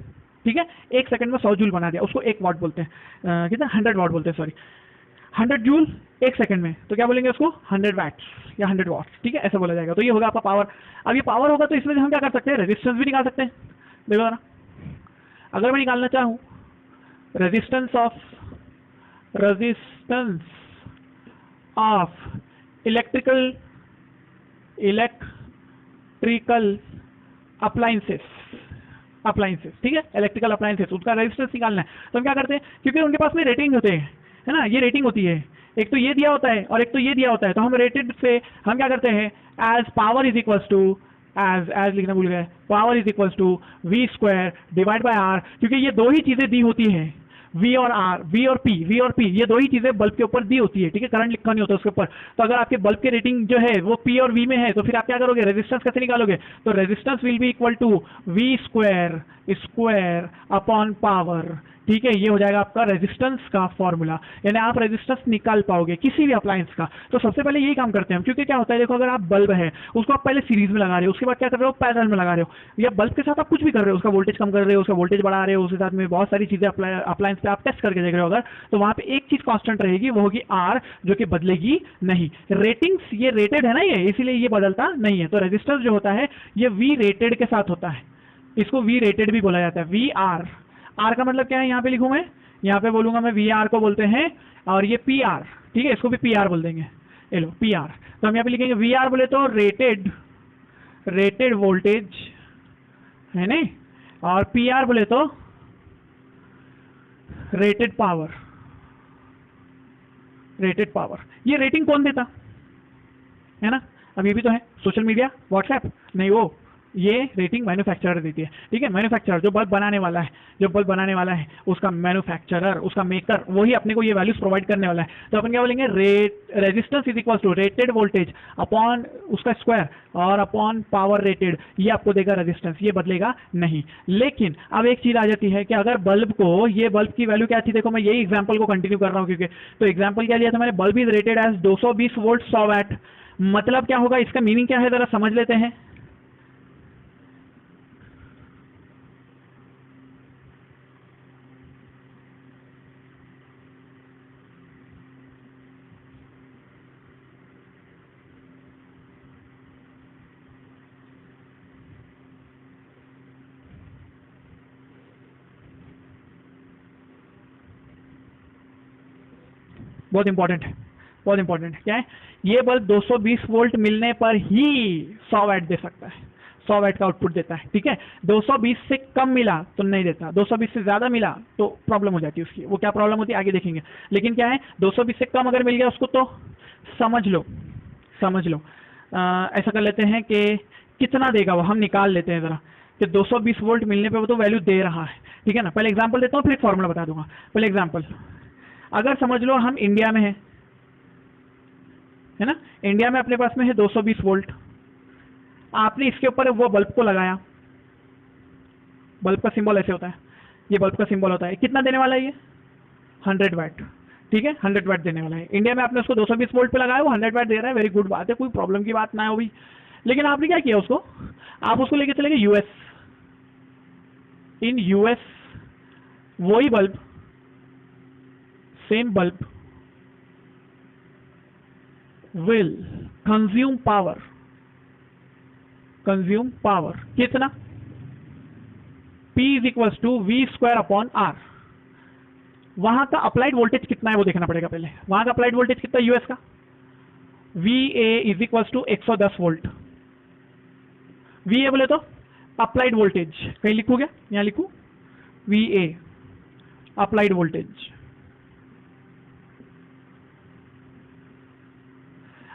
[SPEAKER 1] ठीक है, एक सेकंड में 100 जूल बना दिया, उसको 1 वाट बोलते हैं, कितना 100 वाट बोलते हैं, सॉरी 100 जूल एक सेकंड में, तो क्या बोलेंगे उसको 100 वैट्स या 100 वाट्स, ठीक है, ऐसा बोला जाएगा। तो ये होगा आपका पावर। अब ये पावर होगा तो इसमें से हम क्या कर सकते हैं, रेजिस्टेंस भी निकाल सकते हैं। देखो ना, अगर मैं निकालना चाहूँ रेजिस्टेंस ऑफ इलेक्ट्रिकल अप्लायंसेस, ठीक है, इलेक्ट्रिकल अप्लायंसेस, उसका रेजिस्टेंस निकालना है। तो हम क्या करते हैं, क्योंकि उनके पास में रेटिंग होते हैं, है ना, ये रेटिंग होती है, एक तो ये दिया होता है और एक तो ये दिया होता है, तो हम रेटेड से हम क्या करते हैं, as power is equals to as लिखना भूल गए, power is equals to V square divide by R, क्योंकि ये दो ही चीजें दी होती है, V और P ये दो ही चीजें बल्ब के ऊपर दी होती है, ठीक है, करंट लिखा नहीं होता उसके ऊपर। तो अगर आपके बल्ब की रेटिंग जो है वो P और V में है, तो फिर आप क्या करोगे, रेजिस्टेंस कैसे निकालोगे, तो resistance will be equal to V square upon power, ठीक है, ये हो जाएगा आपका रेजिस्टेंस का फॉर्मूला, यानी आप रेजिस्टेंस निकाल पाओगे किसी भी अप्लायंस का। तो सबसे पहले यही काम करते हैं हम, क्योंकि क्या होता है, देखो अगर आप बल्ब है उसको आप पहले सीरीज में लगा रहे हो, उसके बाद क्या कर रहे हो, पैरेलल में लगा रहे हो, या बल्ब के साथ आप कुछ भी कर रहे हो, उसका वोल्टेज कम कर रहे हो, उसका वोल्टेज बढ़ा रहे हो, उसके साथ में बहुत सारी चीजें अप्लायंस पे आप टेस्ट करके देख रहे हो अगर, तो वहां पे एक चीज कांस्टेंट रहेगी, वो होगी R, जो कि बदलेगी नहीं। रेटिंग्स ये रेटेड है ना, ये इसीलिए ये बदलता नहीं है। तो रेजिस्टेंस जो होता है ये V रेटेड के साथ होता है, इसको V रेटेड भी बोला जाता है, VR। R का मतलब क्या है, यहाँ पे लिखूं मैं, यहाँ पे बोलूंगा मैं VR को बोलते हैं, और ये PR, ठीक है, इसको भी PR बोल देंगे, ये लो PR। तो हम यहाँ पे लिखेंगे VR बोले तो रेटेड वोल्टेज है नहीं, और PR बोले तो रेटेड पावर। ये रेटिंग कौन देता है ना, अब ये भी तो है, सोशल मीडिया, व्हाट्सएप नहीं, वो ये रेटिंग मैन्युफैक्चरर देती है, ठीक है, मैन्युफैक्चरर जो बल्ब बनाने वाला है, उसका मैन्युफैक्चरर, उसका मेकर, वही अपने को ये वैल्यूज प्रोवाइड करने वाला है। तो अपन क्या बोलेंगे, resistance is equal to rated voltage upon उसका स्क्वायर और अपॉन पावर रेटेड, ये आपको देगा रेजिस्टेंस, ये बदलेगा नहीं। लेकिन अब एक चीज आ जाती है कि अगर बल्ब को, ये बल्ब की वैल्यू क्या थी, देखो मैं यही एग्जाम्पल को कंटिन्यू कर रहा हूँ, क्योंकि तो एग्जाम्पल क्या लिया था मैंने, bulb is rated as 220 volt 100 watt, मतलब क्या होगा, इसका मीनिंग क्या है, जरा समझ लेते हैं। बहुत इंपॉर्टेंट है, क्या है, ये बल्ब 220 वोल्ट मिलने पर ही 100 वैट दे सकता है, 100 वैट का आउटपुट देता है, ठीक है, 220 से कम मिला तो नहीं देता, 220 से ज्यादा मिला तो प्रॉब्लम हो जाती है उसकी, वो क्या प्रॉब्लम होती है आगे देखेंगे। लेकिन क्या है, 220 से कम अगर मिल गया उसको तो समझ लो, ऐसा कर लेते हैं कि कितना देगा वो, हम निकाल लेते हैं जरा, कि 220 वोल्ट मिलने पे वो तो वैल्यू दे रहा है, ठीक है ना। पहले एग्जांपल देता हूँ, फिर फॉर्मूला बता दूंगा। पहले एग्जांपल, अगर समझ लो हम इंडिया में है ना, इंडिया में अपने पास में है 220 वोल्ट, आपने इसके ऊपर वो बल्ब को लगाया, बल्ब का सिंबल ऐसे होता है, ये बल्ब का सिंबल होता है, कितना देने वाला है ये 100 वैट, ठीक है, 100 वैट देने वाला है। इंडिया में आपने उसको 220 वोल्ट पे लगाया, वो 100 वैट दे रहा है, वेरी गुड बात है, कोई प्रॉब्लम की बात ना है वो भी। लेकिन आपने क्या किया उसको, आप उसको लेके चले गए यूएस, इन यूएस वही bulb, same bulb will consume power कितना, P is equals to V square upon R। वहां का अप्लाइड वोल्टेज कितना है वो देखना पड़ेगा पहले, वहां का अप्लाइड वोल्टेज कितना यूएस का, VA is equals to 110 volt. VA बोले तो अप्लाइड वोल्टेज, कहीं लिखू क्या, यहां लिखू VA applied voltage,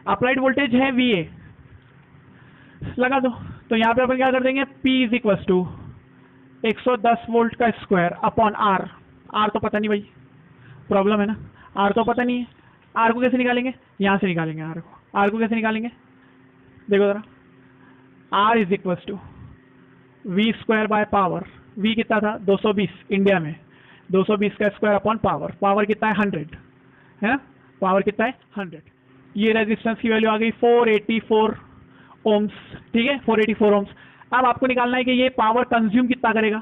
[SPEAKER 1] applied voltage है VA, लगा दो। तो यहां पे अपन क्या कर देंगे, P is equal to 110 volt का स्क्वायर अपॉन R। R तो पता नहीं भाई, प्रॉब्लम है ना, R तो पता नहीं है, आर को कैसे निकालेंगे, यहाँ से निकालेंगे आर को कैसे निकालेंगे, देखो जरा, R is equal to V square by power, V कितना था 220 इंडिया में, 220 का स्क्वायर अपॉन पावर कितना है 100 है ना, पावर कितना है 100। ये रेजिस्टेंस की वैल्यू आ गई 484 ओम्स, ठीक है 484 ओम्स। अब आपको निकालना है कि ये पावर कंज्यूम कितना करेगा,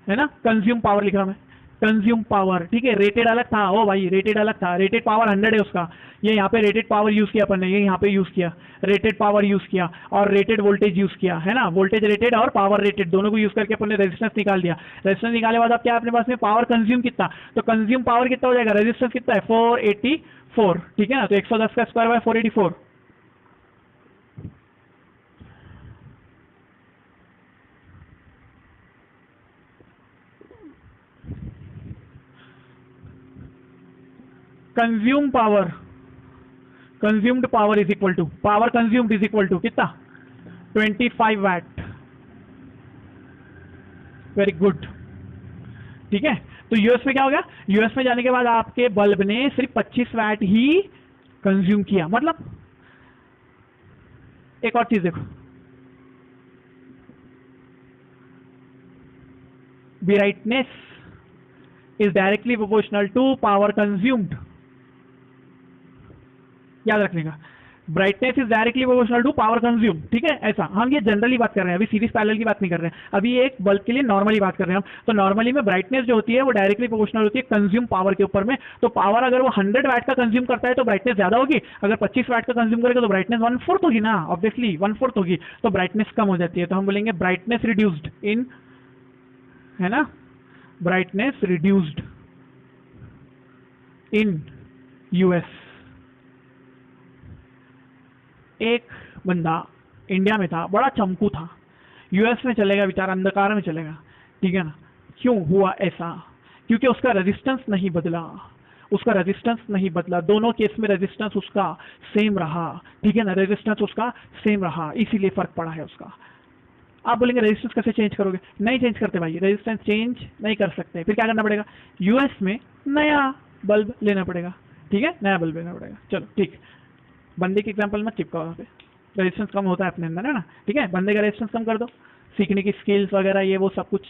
[SPEAKER 1] है ना, कंज्यूम पावर लिखा मैं, कंज्यूम पावर, ठीक है, रेटेड अलग था, ओ भाई रेटेड अलग था, रेटेड पावर 100 है उसका, ये यहाँ पे रेटेड पावर यूज किया अपन ने, ये यहाँ पे यूज किया रेटेड पावर यूज किया और रेटेड वोल्टेज यूज किया, है ना, वोल्टेज रेटेड और पावर रेटेड दोनों को यूज करके अपन ने रेजिस्टेंस निकाल दिया। रेजिस्टेंस निकालने के बाद अब क्या अपने पास में पावर कंज्यूम कितना, तो कंज्यूम पावर कितना हो जाएगा, रेजिस्टेंस कितना है 484, ठीक है ना, तो 110 का square bye 484, consumed power is equal to power consumed is equal to कितना 25 वाट, वेरी गुड, ठीक है। तो यूएस में क्या हो गया, यूएस में जाने के बाद आपके बल्ब ने सिर्फ 25 वाट ही कंज्यूम किया, मतलब एक और चीज देखो, brightness is directly proportional to power consumed, याद रखने का, brightness is directly proportional to power consume, ठीक है, ऐसा हम ये जनरली बात कर रहे हैं, अभी सीरीज पैरेलल की बात नहीं कर रहे हैं, अभी एक बल्ब के लिए नॉर्मली बात कर रहे हैं हम। तो नॉर्मली में ब्राइटनेस जो होती है वो डायरेक्टली प्रोपोर्शनल होती है कंज्यूम पावर के ऊपर में, तो पावर अगर वो 100 वाट का कंज्यूम करता है तो ब्राइटनेस ज्यादा होगी, अगर 25 वाट का कंज्यूम करेगा तो ब्राइटनेस 1/4 होगी ना, ऑब्वियसली 1/4 होगी, तो ब्राइटनेस कम हो जाती है, तो हम बोलेंगे ब्राइटनेस रिड्यूस्ड इन, है ना, ब्राइटनेस रिड्यूस्ड इन यूएस। एक बंदा इंडिया में था, बड़ा चमकू था, यूएस में चलेगा बेचारा, अंधकार में चलेगा, ठीक है ना, क्यों हुआ ऐसा, क्योंकि उसका रेजिस्टेंस नहीं बदला, उसका रेजिस्टेंस नहीं बदला, दोनों केस में रेजिस्टेंस उसका सेम रहा, ठीक है ना, रेजिस्टेंस उसका सेम रहा, इसीलिए फर्क पड़ा है उसका। आप बोलेंगे रेजिस्टेंस कैसे चेंज करोगे, नहीं चेंज करते भाई, रेजिस्टेंस चेंज नहीं कर सकते, फिर क्या करना पड़ेगा, यूएस में नया बल्ब लेना पड़ेगा, ठीक है, नया बल्ब लेना पड़ेगा। चलो ठीक, बंदे के एग्जांपल मत चिपकाओ, वहाँ पे रेजिस्टेंस कम होता है अपने अंदर, है ना, ठीक है, बंदे का रेजिस्टेंस कम कर दो, सीखने की स्किल्स वगैरह ये वो सब कुछ,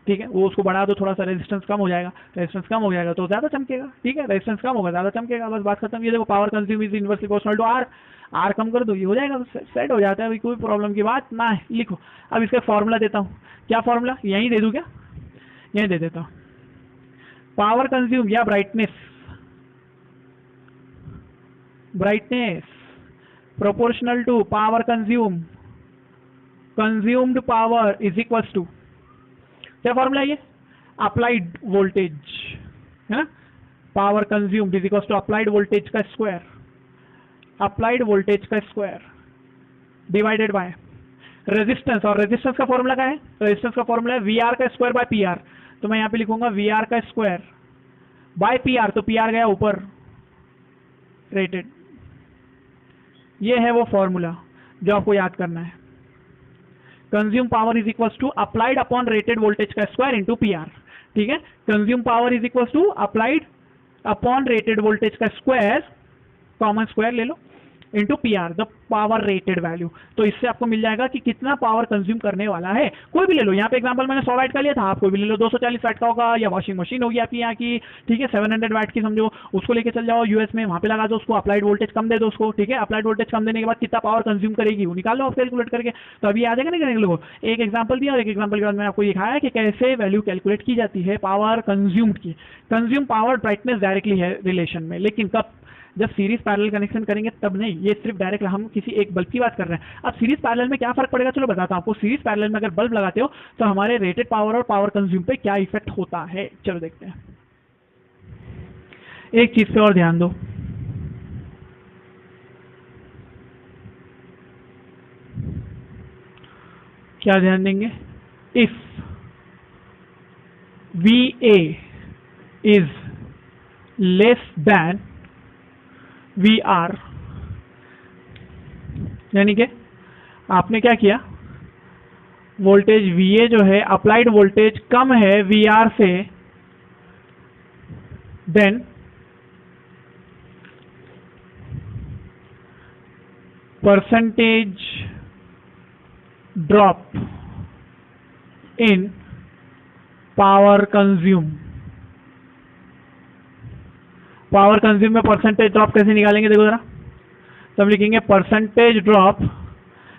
[SPEAKER 1] ठीक है, वो उसको बढ़ा दो थोड़ा सा, रेजिस्टेंस कम हो जाएगा, रेजिस्टेंस कम हो जाएगा तो ज़्यादा चमकेगा, ठीक है, रेजिस्टेंस कम होगा ज़्यादा चमकेगा, बस बात खत्म। ये देखो power consume is inversely proportional to R, R कम कर दो ये हो जाएगा, सेट हो जाता है, अभी कोई प्रॉब्लम की बात ना है। लिखो, अब इसका फॉर्मूला देता हूँ, क्या फॉर्मूला, यहीं दे दूँ क्या, यहीं दे देता हूँ, पावर कंज्यूम या brightness proportional to power consumed power is equals to, क्या फॉर्मूला है ये, अप्लाइड वोल्टेज, है ना, power consumed is equals to applied voltage का स्क्वायर, अप्लाइड वोल्टेज का स्क्वायर डिवाइडेड बाय रेजिस्टेंस, और रेजिस्टेंस का फॉर्मूला क्या है, रेजिस्टेंस का फॉर्मूला है वी आर का स्क्वायर बाय पी आर, तो मैं यहाँ पे लिखूंगा वी आर का स्क्वायर बाय पी आर, तो पी आर गया ऊपर रेटेड, ये है वो फॉर्मूला जो आपको याद करना है, consume power is equals to applied upon rated voltage का स्क्वायर इनटू पीआर, ठीक है, consume power is equals to applied upon rated voltage का स्क्वायर, कॉमन स्क्वायर ले लो, into P R the power rated value. तो इससे आपको मिल जाएगा कि कितना पावर कंज्यूम करने वाला है, कोई भी ले लो, यहाँ पे एग्जांपल मैंने 100 वाट का लिया था, आप कोई भी ले लो 240 वाट का होगा, या वॉशिंग मशीन होगी आपकी यहाँ की, ठीक है, 700 वाट की समझो, उसको लेके चल जाओ यूएस में, वहाँ पे लगा दो उसको, अप्लाइड वोल्टेज कम दे दो उसको, ठीक है, अप्लाइड वोल्टेज कम देने के बाद कितना पावर कंज्यूम करेगी वो निकाल लो आप कैलकुलेट करके, तो अभी आ जाएगा ना करने लोगों। एक एग्जाम्पल दिया और एक एग्जाम्पल के बाद मैं आपको दिखाया कि कैसे वैल्यू कैलकुलेट की जाती है पावर कंज्यूम्ड की। कंज्यूम पावर ब्राइटनेस डायरेक्टली है रिलेशन में, लेकिन कब, जब सीरीज पैरेलल कनेक्शन करेंगे तब नहीं, ये सिर्फ डायरेक्ट हम किसी एक बल्ब की बात कर रहे हैं। अब सीरीज पैरेलल में क्या फर्क पड़ेगा, चलो बताता हूं आपको। सीरीज पैरेलल में अगर बल्ब लगाते हो तो हमारे रेटेड पावर और पावर कंज्यूम पे क्या इफेक्ट होता है, चलो देखते हैं। एक चीज पे और ध्यान दो, क्या ध्यान देंगे, if VA is less than VR, यानी कि आपने क्या किया, वोल्टेज VA जो है अप्लाइड वोल्टेज कम है VR से, then percentage drop in power consume. Power consume में परसेंटेज ड्रॉप कैसे निकालेंगे देखो जरा। तो हम लिखेंगे percentage drop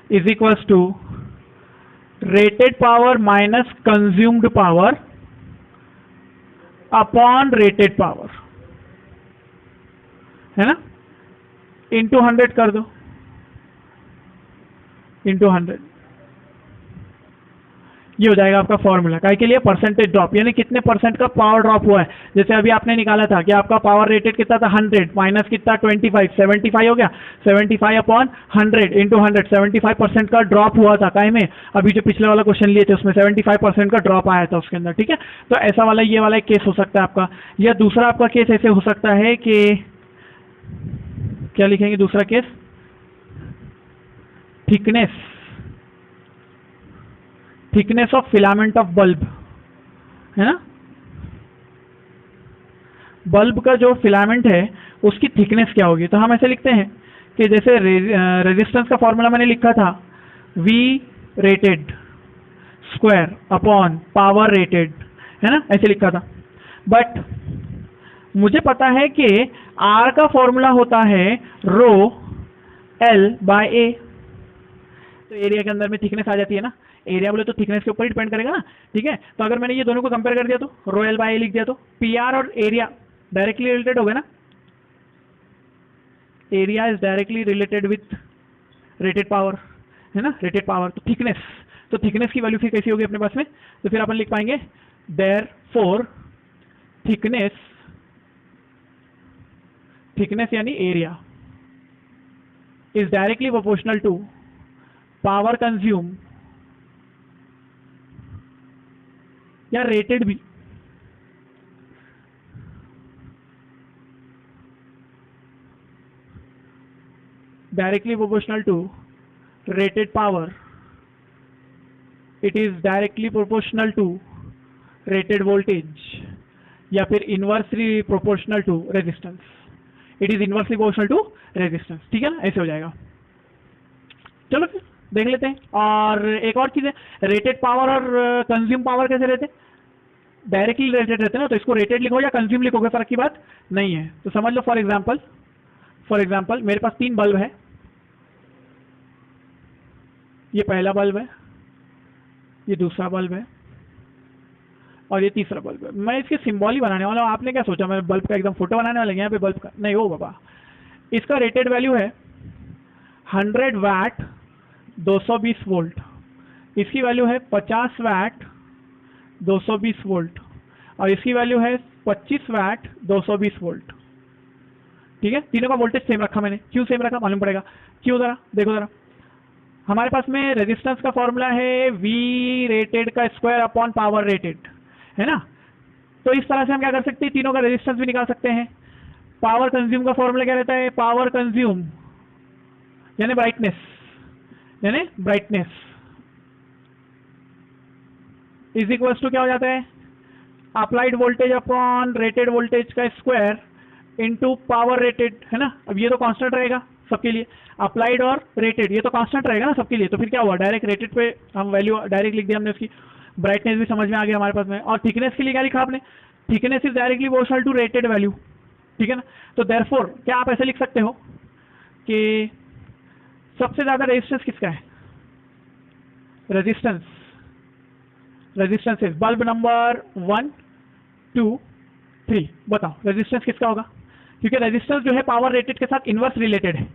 [SPEAKER 1] is equals to rated power minus consumed power upon rated power, है ना, इंटू 100 कर दो, इंटू 100। ये हो जाएगा आपका फॉर्मूला काय के लिए, परसेंटेज ड्रॉप, यानी कितने परसेंट का पावर ड्रॉप हुआ है। जैसे अभी आपने निकाला था कि आपका पावर रेटेड कितना था 100 माइनस कितना 25, 75 हो गया। 75 अपॉन 100 इंटू 100, 75% का ड्रॉप हुआ था काय में। अभी जो पिछले वाला क्वेश्चन लिए थे उसमें 75% का ड्रॉप आया था उसके अंदर, ठीक है। तो ऐसा वाला ये वाला एक केस हो सकता है आपका। या दूसरा आपका केस ऐसे हो सकता है कि क्या लिखेंगे दूसरा case, thickness of filament of bulb, है ना। बल्ब का जो फिलामेंट है उसकी थिकनेस क्या होगी। तो हम ऐसे लिखते हैं कि जैसे रेजिस्टेंस का फॉर्मूला मैंने लिखा था V rated square upon power rated, है ना, ऐसे लिखा था। बट मुझे पता है कि R का फॉर्मूला होता है रो L बाय A। तो एरिया के अंदर में थिकनेस आ जाती है ना, एरिया बोले तो थिकनेस के ऊपर ही डिपेंड करेगा ना, ठीक है। तो अगर मैंने ये दोनों को कंपेयर कर दिया तो रो L बाय A लिख दिया तो PR और एरिया डायरेक्टली रिलेटेड हो गए ना, area is directly related with rated power, है ना, रेटेड पावर। तो थिकनेस की वैल्यू फिर कैसी होगी अपने पास में, तो फिर अपन लिख पाएंगे देयरफॉर थिकनेस यानी area is directly proportional to power consume या रेटेड भी, directly proportional to rated power, it is directly proportional to rated voltage या फिर inversely proportional to resistance, it is inversely proportional to resistance, ठीक है ना, ऐसे हो जाएगा। चलो फिर देख लेते हैं। और एक और चीज है, रेटेड पावर और कंज्यूम पावर कैसे रहते हैं, डायरेक्टली रिलेटेड रहते हैं ना। तो इसको रेटेड लिखो या कंज्यूम लिखोगे फर्क की बात नहीं है। तो समझ लो फॉर एग्जांपल मेरे पास 3 बल्ब है, ये पहला बल्ब है, ये दूसरा बल्ब है और ये तीसरा बल्ब है। मैं इसके सिंबल ही बनाने वाला हूँ। आपने क्या सोचा मैं बल्ब का एकदम फोटो बनाने वाले यहाँ पे बल्ब का, नहीं हो बाबा। इसका रेटेड वैल्यू है 100 वाट 220 वोल्ट, इसकी वैल्यू है 50 वाट 220 वोल्ट और इसकी वैल्यू है 25 वाट 220 वोल्ट, ठीक है। तीनों का वोल्टेज सेम रखा मैंने, क्यों सेम रखा मालूम पड़ेगा क्यों, जरा देखो जरा। हमारे पास में रेजिस्टेंस का फॉर्मूला है V रेटेड का स्क्वायर अपॉन पावर रेटेड, है ना। तो इस तरह से हम क्या कर सकते हैं, तीनों का रेजिस्टेंस भी निकाल सकते हैं। पावर कंज्यूम का फॉर्मूला क्या रहता है, पावर कंज्यूम यानी ब्राइटनेस इज इक्वल्स टू क्या हो जाता है, applied voltage upon rated voltage का स्क्वायर इनटू पावर रेटेड, है ना। अब ये तो कांस्टेंट रहेगा सबके लिए, अप्लाइड और रेटेड ये तो कांस्टेंट रहेगा ना सबके लिए। तो फिर क्या हुआ, डायरेक्ट रेटेड पे हम वैल्यू डायरेक्ट लिख दिया हमने उसकी। ब्राइटनेस भी समझ में आ गया हमारे पास में। और थिकनेस के लिए क्या लिखा आपने, thickness is directly proportional to rated value, ठीक है ना। तो देयरफॉर क्या आप ऐसे लिख सकते हो कि सबसे ज्यादा रेजिस्टेंस किसका है, रेजिस्टेंस इज बल्ब नंबर 1 2 3, बताओ रेजिस्टेंस किसका होगा, क्योंकि रेजिस्टेंस जो है पावर रेटेड के साथ इनवर्स रिलेटेड है।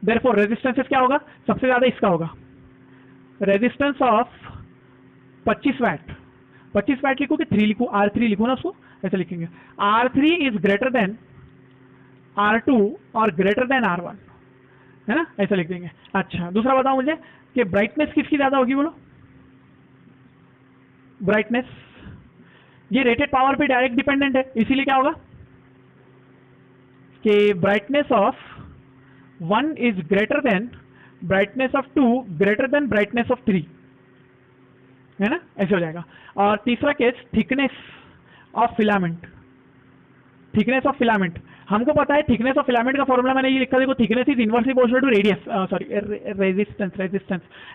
[SPEAKER 1] देयरफॉर रेजिस्टेंस क्या होगा, सबसे ज्यादा इसका होगा। रेजिस्टेंस ऑफ 25 वाट लिखो कि 3 लिखो, R3 लिखो ना उसको, ऐसे लिखेंगे R3 is greater then R2 और ग्रेटर देन R1, है ना, ऐसा लिख देंगे। अच्छा दूसरा बताओ मुझे कि ब्राइटनेस किसकी ज्यादा होगी, बोलो। ब्राइटनेस ये रेटेड पावर पे डायरेक्ट डिपेंडेंट है, इसीलिए क्या होगा कि brightness of 1 is greater then brightness of 2 greater than brightness of 3, है ना, ऐसे हो जाएगा। और तीसरा केस थिकनेस ऑफ फिलामेंट, हमको पता है थिकनेस ऑफ फिलामेंट का फॉर्मूला मैंने ये लिखा, देखो thickness is inversely proportional to radius, sorry resistance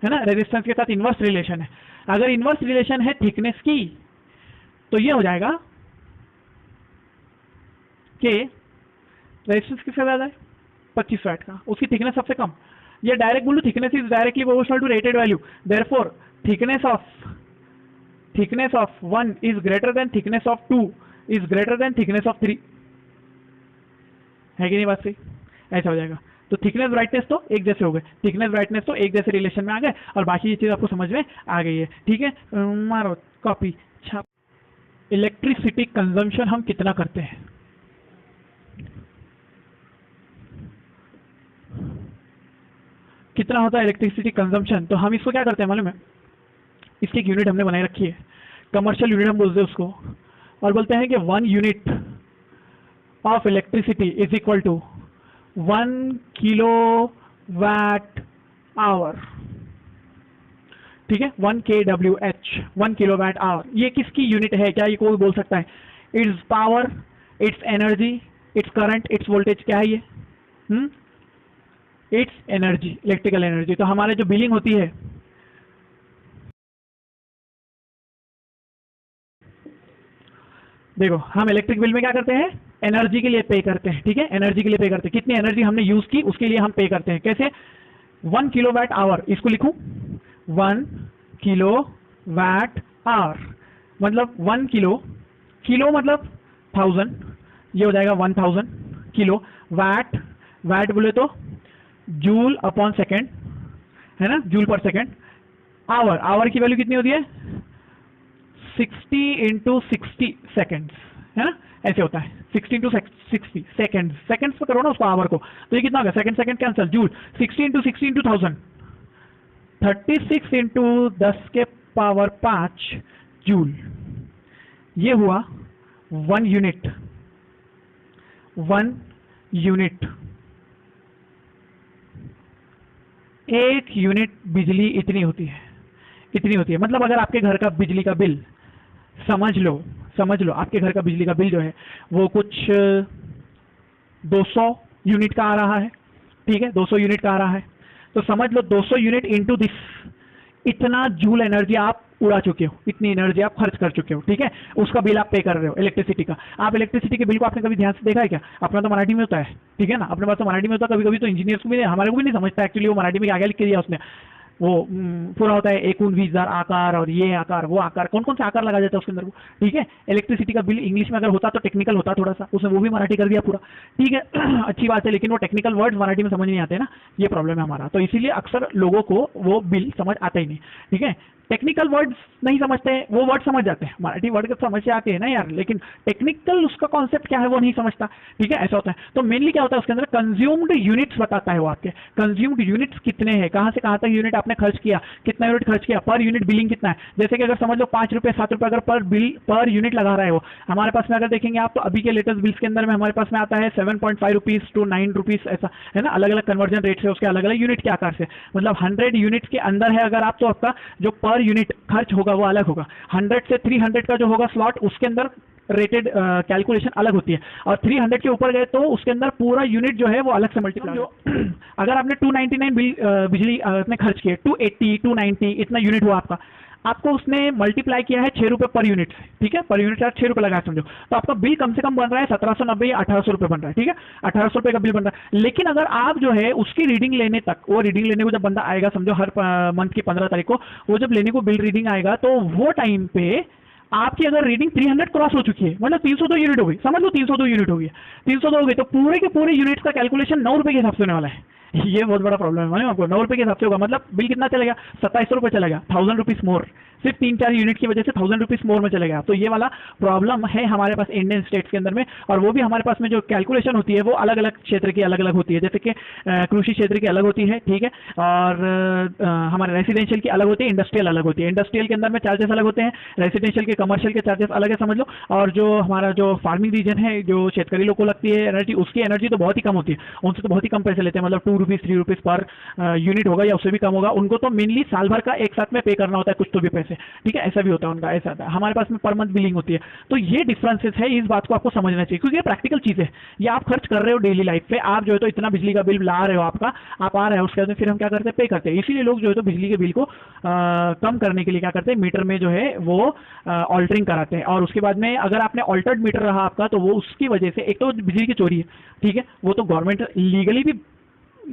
[SPEAKER 1] है ना, रेजिस्टेंस के साथ इनवर्स रिलेशन है। अगर इनवर्स रिलेशन है थिकनेस की तो ये हो जाएगा कि रेजिस्टेंस किसका ज्यादा है 25 वैट का, उसकी थिकनेस सबसे कम। ये डायरेक्ट बोलूं thickness is directly proportional to rated value, therefore thickness of 1 is greater than thickness of 2 is greater than thickness of 3, है कि नहीं बात सही? ऐसा हो जाएगा। तो थिकनेस ब्राइटनेस तो एक जैसे हो गए, थिकनेस ब्राइटनेस तो एक जैसे रिलेशन में आ गए, और बाकी ये चीज आपको समझ में आ गई है, ठीक है। मारो कॉपी छाप। इलेक्ट्रिसिटी कंजम्पशन हम कितना करते हैं, कितना होता है इलेक्ट्रिसिटी कंजम्पशन? तो हम इसको क्या करते हैं मालूम है, इसकी एक यूनिट हमने बनाई रखी है, कमर्शियल यूनिट हम बोलते हैं उसको, और बोलते हैं कि 1 unit of electricity is equal to 1 kilowatt hour, ठीक है, 1 kWh, 1 किलोवाट आवर। ये किसकी यूनिट है? क्या ये कोई बोल सकता है? It's power, it's energy, its current, it's voltage, क्या है ये? It's energy, electrical energy. तो हमारे जो बिलिंग होती है, देखो हम इलेक्ट्रिक बिल में क्या करते हैं, एनर्जी के लिए पे करते हैं, ठीक है, एनर्जी के लिए पे करते हैं, कितनी एनर्जी हमने यूज की उसके लिए हम पे करते हैं। कैसे? 1 किलोवाट आवर, इसको लिखूं 1 किलोवाट आवर मतलब 1 किलो मतलब 1000, ये हो जाएगा 1000 किलो। वाट बोले तो जूल अपॉन सेकेंड, है ना, जूल पर सेकेंड। आवर की वैल्यू कितनी होती है? 60 × 60 सेकेंड्स, है ना, ऐसे होता है 60 × 60 सेकेंड्स पे करो ना उसको आवर को, तो ये कितना होगा? Second cancel, joule 60 × 60 × 1000, 36 × 10⁵ joule. ये हुआ 1 यूनिट। 1 यूनिट बिजली इतनी होती है। मतलब अगर आपके घर का बिजली का बिल समझ लो आपके घर का बिजली का बिल जो है वो कुछ 200 यूनिट का आ रहा है, ठीक है, 200 यूनिट का आ रहा है, तो समझ लो 200 यूनिट इंटू दिस, इतना जूल एनर्जी आप उड़ा चुके हो, इतनी एनर्जी आप खर्च कर चुके हो, ठीक है, उसका बिल आप पे कर रहे हो इलेक्ट्रिसिटी का। आप इलेक्ट्रिसिटी के बिल को आपने कभी ध्यान से देखा है क्या? अपना तो मराठी में होता है, ठीक है ना, अपने पास तो मराठी में होता है, कभी कभी तो इंजीनियर्स को भी हमारे को भी नहीं समझता एक्चुअली वो मराठी में क्या लिख के दिया उसने, वो पूरा होता है 19,000 आकार और ये आकार वो आकार, कौन कौन से आकार लगा जाता है उसके अंदर, ठीक है। इलेक्ट्रिसिटी का बिल इंग्लिश में अगर होता तो टेक्निकल होता थोड़ा सा, उसने वो भी मराठी कर दिया पूरा, ठीक है। अच्छी बात है, लेकिन वो टेक्निकल वर्ड्स मराठी में समझ नहीं आते ना, ये प्रॉब्लम है हमारा, तो इसीलिए अक्सर लोगों को वो बिल समझ आता ही नहीं, ठीक है। टेक्निकल वर्ड्स नहीं समझते, वो वर्ड समझ जाते हैं, मराठी वर्ड समझ से आते हैं ना यार, लेकिन टेक्निकल उसका कॉन्सेप्ट क्या है वो नहीं समझता, ठीक है, ऐसा होता है। तो मेनली क्या होता है उसके अंदर कंज्यूम्ड यूनिट्स बताता है वो, आपके कंज्यूम्ड यूनिट्स कितने हैं, कहां से कहां तक यूनिट आपने खर्च किया, कितना यूनिट खर्च किया, पर यूनिट बिलिंग कितना है। जैसे कि अगर समझ लो 5 रुपए 7 रुपए अगर पर यूनिट लगा रहा है वो, हमारे पास में अगर देखेंगे आप तो अभी के लेटेस्ट बिल्स के अंदर में हमारे पास में आता है 7.5 रुपीज टू 9 रुपीज, ऐसा है ना, अलग अलग कन्वर्जन रेट से उसके अलग अलग यूनिट के आकार से, मतलब 100 यूनिट्स के अंदर है अगर आप, तो आपका जो पर यूनिट खर्च होगा वो अलग होगा। 100 से 300 का जो होगा स्लॉट, उसके अंदर रेटेड कैलकुलेशन अलग होती है, और 300 के ऊपर गए तो उसके अंदर पूरा यूनिट जो है वो अलग से मल्टीप्लाई। अगर आपने 299 बिजली आपने खर्च किए, 280 290 इतना यूनिट हुआ आपको उसने मल्टीप्लाई किया है 6 रुपए पर यूनिट से, ठीक है, पर यूनिट 6 रुपए लगा समझो, तो आपका बिल कम से कम बन रहा है 1790 या 1800 रुपए बन रहा है, ठीक है, 1800 रुपए का बिल बन रहा है। लेकिन अगर आप जो है उसकी रीडिंग लेने तक, वो रीडिंग लेने को जब बंदा आएगा समझो हर मंथ की 15 तारीख को, वो जब लेने को बिल रीडिंग आएगा तो वो टाइम पे आपकी अगर रीडिंग 300 क्रॉस हो चुकी है, मतलब 302 यूनिट हो गई, समझ लो 302 यूनिट हो गई, 302 हो गई, तो पूरे के पूरे यूनिट्स का कैलकुलेशन 9 रुपए के हिसाब से होने वाला है। ये बहुत बड़ा प्रॉब्लम है, मालूम आपको, 9 रुपए के हिसाब से होगा, मतलब बिल कितना चलेगा? 2700 रुपए चलेगा, 1000 रुपीज मोर, सिर्फ 3-4 यूनिट की वजह से 1000 रुपीज मोर में चलेगा। तो ये वाला प्रॉब्लम है हमारे पास इंडियन स्टेट्स के अंदर में, और वो भी हमारे पास में जो कैलकुलेशन होती है वो अलग अलग क्षेत्र की अलग अलग होती है, जैसे कि कृषि क्षेत्र की अलग होती है, ठीक है, और हमारे रेसिडेंशियल की अलग होती है, इंडस्ट्रियल अलग होती है। इंडस्ट्रियल के अंदर में चार्जेस अलग होते हैं, रेसिडेंशियल के कमर्शियल के चार्जेस अलग है समझ लो, और जो हमारा जो फार्मिंग रीजन है, जो शेतकरी लोग को लगती है एनर्जी, उसकी एनर्जी तो बहुत ही कम होती है, उनसे तो बहुत ही कम पैसे लेते हैं, मतलब 2 रुपीज़ 3 रुपीज़ पर यूनिट होगा या उससे भी कम होगा, उनको तो मेनली साल भर का एक साथ में पे करना होता है कुछ तो भी पैसे, ठीक है, ऐसा भी होता है उनका, ऐसा आता है। हमारे पास में पर मंथ बिलिंग होती है। तो ये डिफरेंसेस है, इस बात को आपको समझना चाहिए क्योंकि ये प्रैक्टिकल चीज़ है, ये आप खर्च कर रहे हो डेली लाइफ पे, आप जो है तो इतना बिजली का बिल ला रहे हो, आपका आप आ रहे हो, उसके बाद फिर हम क्या करते हैं, पे करते हैं। इसीलिए लोग जो है तो बिजली के बिल को कम करने के लिए क्या करते हैं, मीटर में जो है वो ऑल्टरिंग कराते हैं। और उसके बाद में अगर आपने ऑल्टर्ड मीटर रहा आपका, तो वो उसकी वजह से एक तो बिजली की चोरी है, ठीक है, वो तो गवर्नमेंट लीगली भी,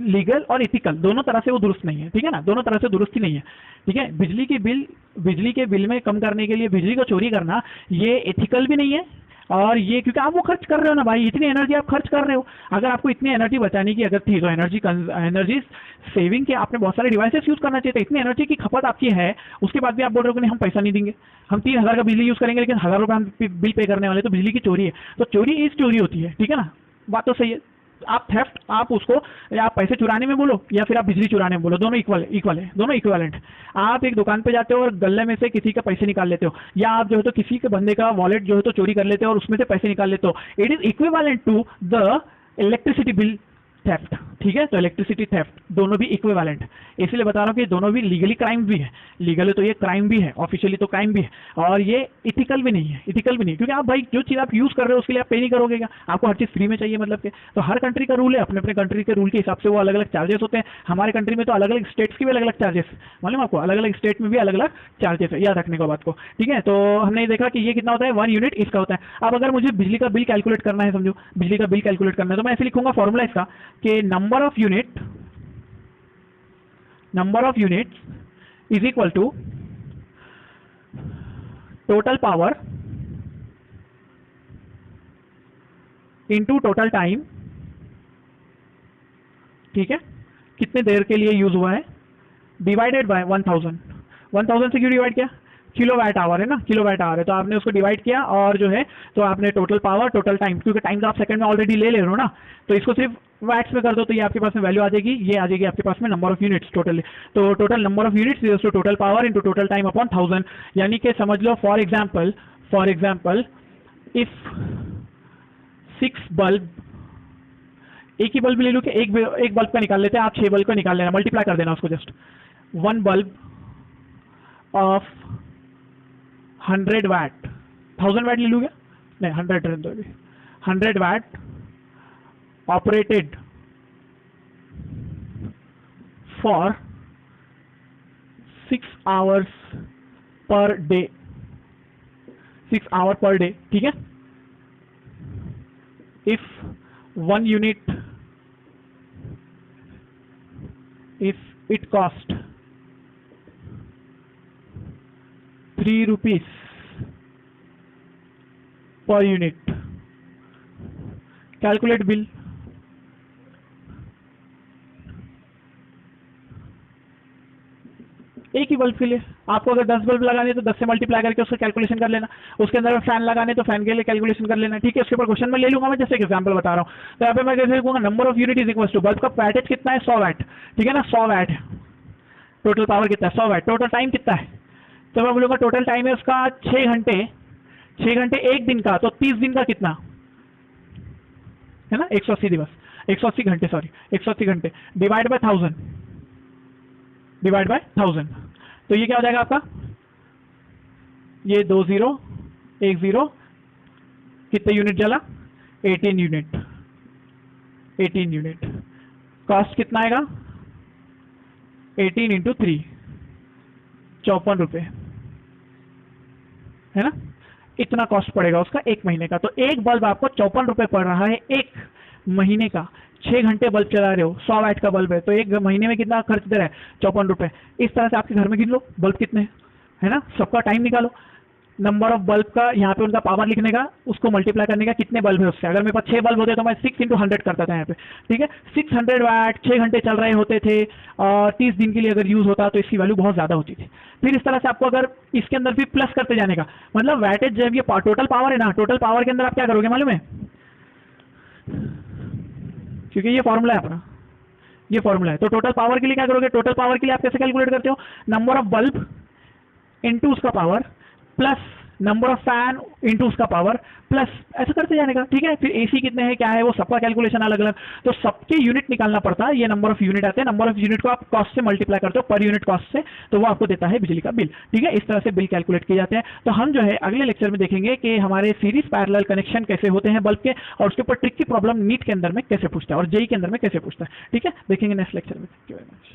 [SPEAKER 1] लीगल और इथिकल दोनों तरह से वो दुरुस्त नहीं है, ठीक है ना, दोनों तरह से दुरुस्त ही नहीं है, ठीक है। बिजली के बिल में कम करने के लिए बिजली को चोरी करना ये एथिकल भी नहीं है, और ये क्योंकि आप वो खर्च कर रहे हो ना भाई, इतनी एनर्जी आप खर्च कर रहे हो। अगर आपको इतनी एनर्जी बचाने की अगर थी तो एनर्जी सेविंग के आपने बहुत सारे डिवाइसेस यूज करना चाहिए था। इतनी एनर्जी की खपत आपकी है, उसके बाद भी आप बोल रहे हो कि नहीं हम पैसा नहीं देंगे, हम 3000 का बिजली यूज करेंगे लेकिन 1000 रुपये हम बिल पे करने वाले, तो बिजली की चोरी है। तो चोरी इस चोरी होती है, ठीक है ना, बात तो सही है। आप थेफ्ट, आप उसको, या आप पैसे चुराने में बोलो या फिर आप बिजली चुराने में बोलो, दोनों इक्वल है, दोनों इक्विवेलेंट। आप एक दुकान पे जाते हो और गले में से किसी के पैसे निकाल लेते हो, या आप जो है तो किसी के बंदे का वॉलेट जो है तो चोरी कर लेते हो और उसमें से पैसे निकाल लेते हो, it is equivalent to the electricity bill theft, ठीक है। तो इलेक्ट्रिसिटी थेफ्ट दोनों भी इक्विवेलेंट, इसलिए बता रहा हूँ कि दोनों भी लीगली क्राइम भी है, लीगली तो ये क्राइम भी है, ऑफिशियली तो क्राइम भी है, और ये इथिकल भी नहीं है, क्योंकि आप भाई जो चीज़ आप यूज़ कर रहे हो उसके लिए आप पे नहीं करोगे क्या, आपको हर चीज़ फ्री में चाहिए मतलब के। तो हर कंट्री का रूल है, अपने अपने कंट्री के रूल के हिसाब से वो अलग अलग चार्जेस होते हैं। हमारे कंट्री में तो अलग अलग स्टेट्स के भी अलग अलग चार्जेस, मालूम आपको, अलग अलग स्टेट में भी अलग अलग चार्जेस है, याद रखने को बात को, ठीक है। तो हमने देखा कि ये कितना होता है, 1 यूनिट इसका होता है। अब अगर मुझे बिजली का बिल कैलकुलेट करना है, समझो बिजली का बिल कैलकुलेट करना है, तो मैं ऐसे लिखूंगा फॉर्मूला इसका कि number of units is equal to total power into total time, ठीक है, कितने देर के लिए यूज हुआ है, डिवाइडेड बाय 1000 से क्यों डिवाइड किया, किलोवाट आवर है ना, किलोवाट आवर है, तो आपने उसको डिवाइड किया और जो है तो आपने टोटल पावर, टोटल टाइम, क्योंकि टाइम तो आप सेकंड में ऑलरेडी ले रहे हो ना, तो इसको सिर्फ वैट्स में कर दो तो ये आपके पास में वैल्यू आ जाएगी, ये आ जाएगी आपके पास में नंबर ऑफ यूनिट्स टोटल। तो total number of units is to total power into total time upon 1000, यानी कि समझ लो फॉर एग्जांपल इफ 6 बल्ब, एक ही बल्ब ले लो कि एक बल्ब का निकाल लेते हैं, आप 6 बल्ब का निकाल लेना, मल्टीप्लाई कर देना उसको, जस्ट 1 बल्ब ऑफ 100 वाट, 1000 वाट ले लूँगा, नहीं 100 वाट operated for 6 hours per day, 6 hour per day, ठीक है। if 1 unit, if it cost 3 rupees per unit, calculate bill, एक ही बल्ब के लिए आपको अगर 10 बल्ब लगाने तो 10 से मल्टीप्लाई करके उसका कैलकुलेशन कर लेना, उसके अंदर फैन लगाने तो फैन के लिए कैलकुलेशन कर लेना, ठीक है। उसके ऊपर क्वेश्चन में ले लूंगा, मैं जैसे एग्जांपल बता रहा हूँ, तो यहाँ पे मैं कैसे लिखूंगा, number of unit is equal to bulb का वैटेज कितना है, 100 वाट, ठीक है ना, 100 वाट, टोटल पावर कितना है 100 वाट, टोटल टाइम कितना है, तो मैं बोलूंगा टोटल टाइम है उसका 6 घंटे एक दिन का, तो 30 दिन का कितना है ना, 180 घंटे, सॉरी 180 घंटे डिवाइड बाय 1000, तो ये क्या हो जाएगा आपका, ये 2 0 1 0, कितने यूनिट जला, 18 यूनिट, कॉस्ट कितना आएगा, 18 इंटू 3, 54 रुपये, है ना, इतना कॉस्ट पड़ेगा उसका एक महीने का। तो एक बल्ब आपको 54 रुपये पड़ रहा है एक महीने का, 6 घंटे बल्ब चला रहे हो, 100 वाट का बल्ब है, तो एक महीने में कितना खर्च दे रहा है, 54 रुपये। इस तरह से आपके घर में गिन लो बल्ब कितने है ना, सबका टाइम निकालो, नंबर ऑफ बल्ब का यहाँ पे उनका पावर लिखने का, उसको मल्टीप्लाई करने का, कितने बल्ब है उससे, अगर मेरे पास 6 बल्ब होते तो मैं 6 × 100 करता था यहाँ पे, ठीक है। 600 वाट 6 घंटे चल रहे होते थे, और 30 दिन के लिए अगर यूज होता तो इसकी वैल्यू बहुत ज्यादा होती थी। फिर इस तरह से आपको अगर इसके अंदर भी प्लस करते जाने का, मतलब वैटेज जब ये टोटल पावर है ना, टोटल पावर के अंदर आप क्या करोगे मालूम है, क्योंकि ये फॉर्मूला है अपना, ये फॉर्मूला है, तो टोटल पावर के लिए क्या करोगे, टोटल पावर के लिए आप कैसे कैलकुलेट करते हो, नंबर ऑफ बल्ब इनटू उसका power plus number of fan into उसका पावर प्लस ऐसा करते जाने का, ठीक है। फिर एसी कितने हैं, क्या है, वो सबका कैलकुलेशन अलग अलग, तो सबके यूनिट निकालना पड़ता है। ये नंबर ऑफ यूनिट आते हैं, नंबर ऑफ यूनिट को आप कॉस्ट से मल्टीप्लाई करते हो पर यूनिट कॉस्ट से, तो वो आपको देता है बिजली का बिल, ठीक है। इस तरह से बिल कैलकुलेट किए जाते हैं। तो हम जो है अगले लेक्चर में देखेंगे कि हमारे सीरीज पैरेलल कनेक्शन कैसे होते हैं बल्ब के, और उसके ऊपर ट्रिक की प्रॉब्लम नीट के अंदर में कैसे पूछता है और जेई के अंदर में कैसे पूछता है, ठीक है। देखेंगे नेक्स्ट लेक्चर में। Thank you very much.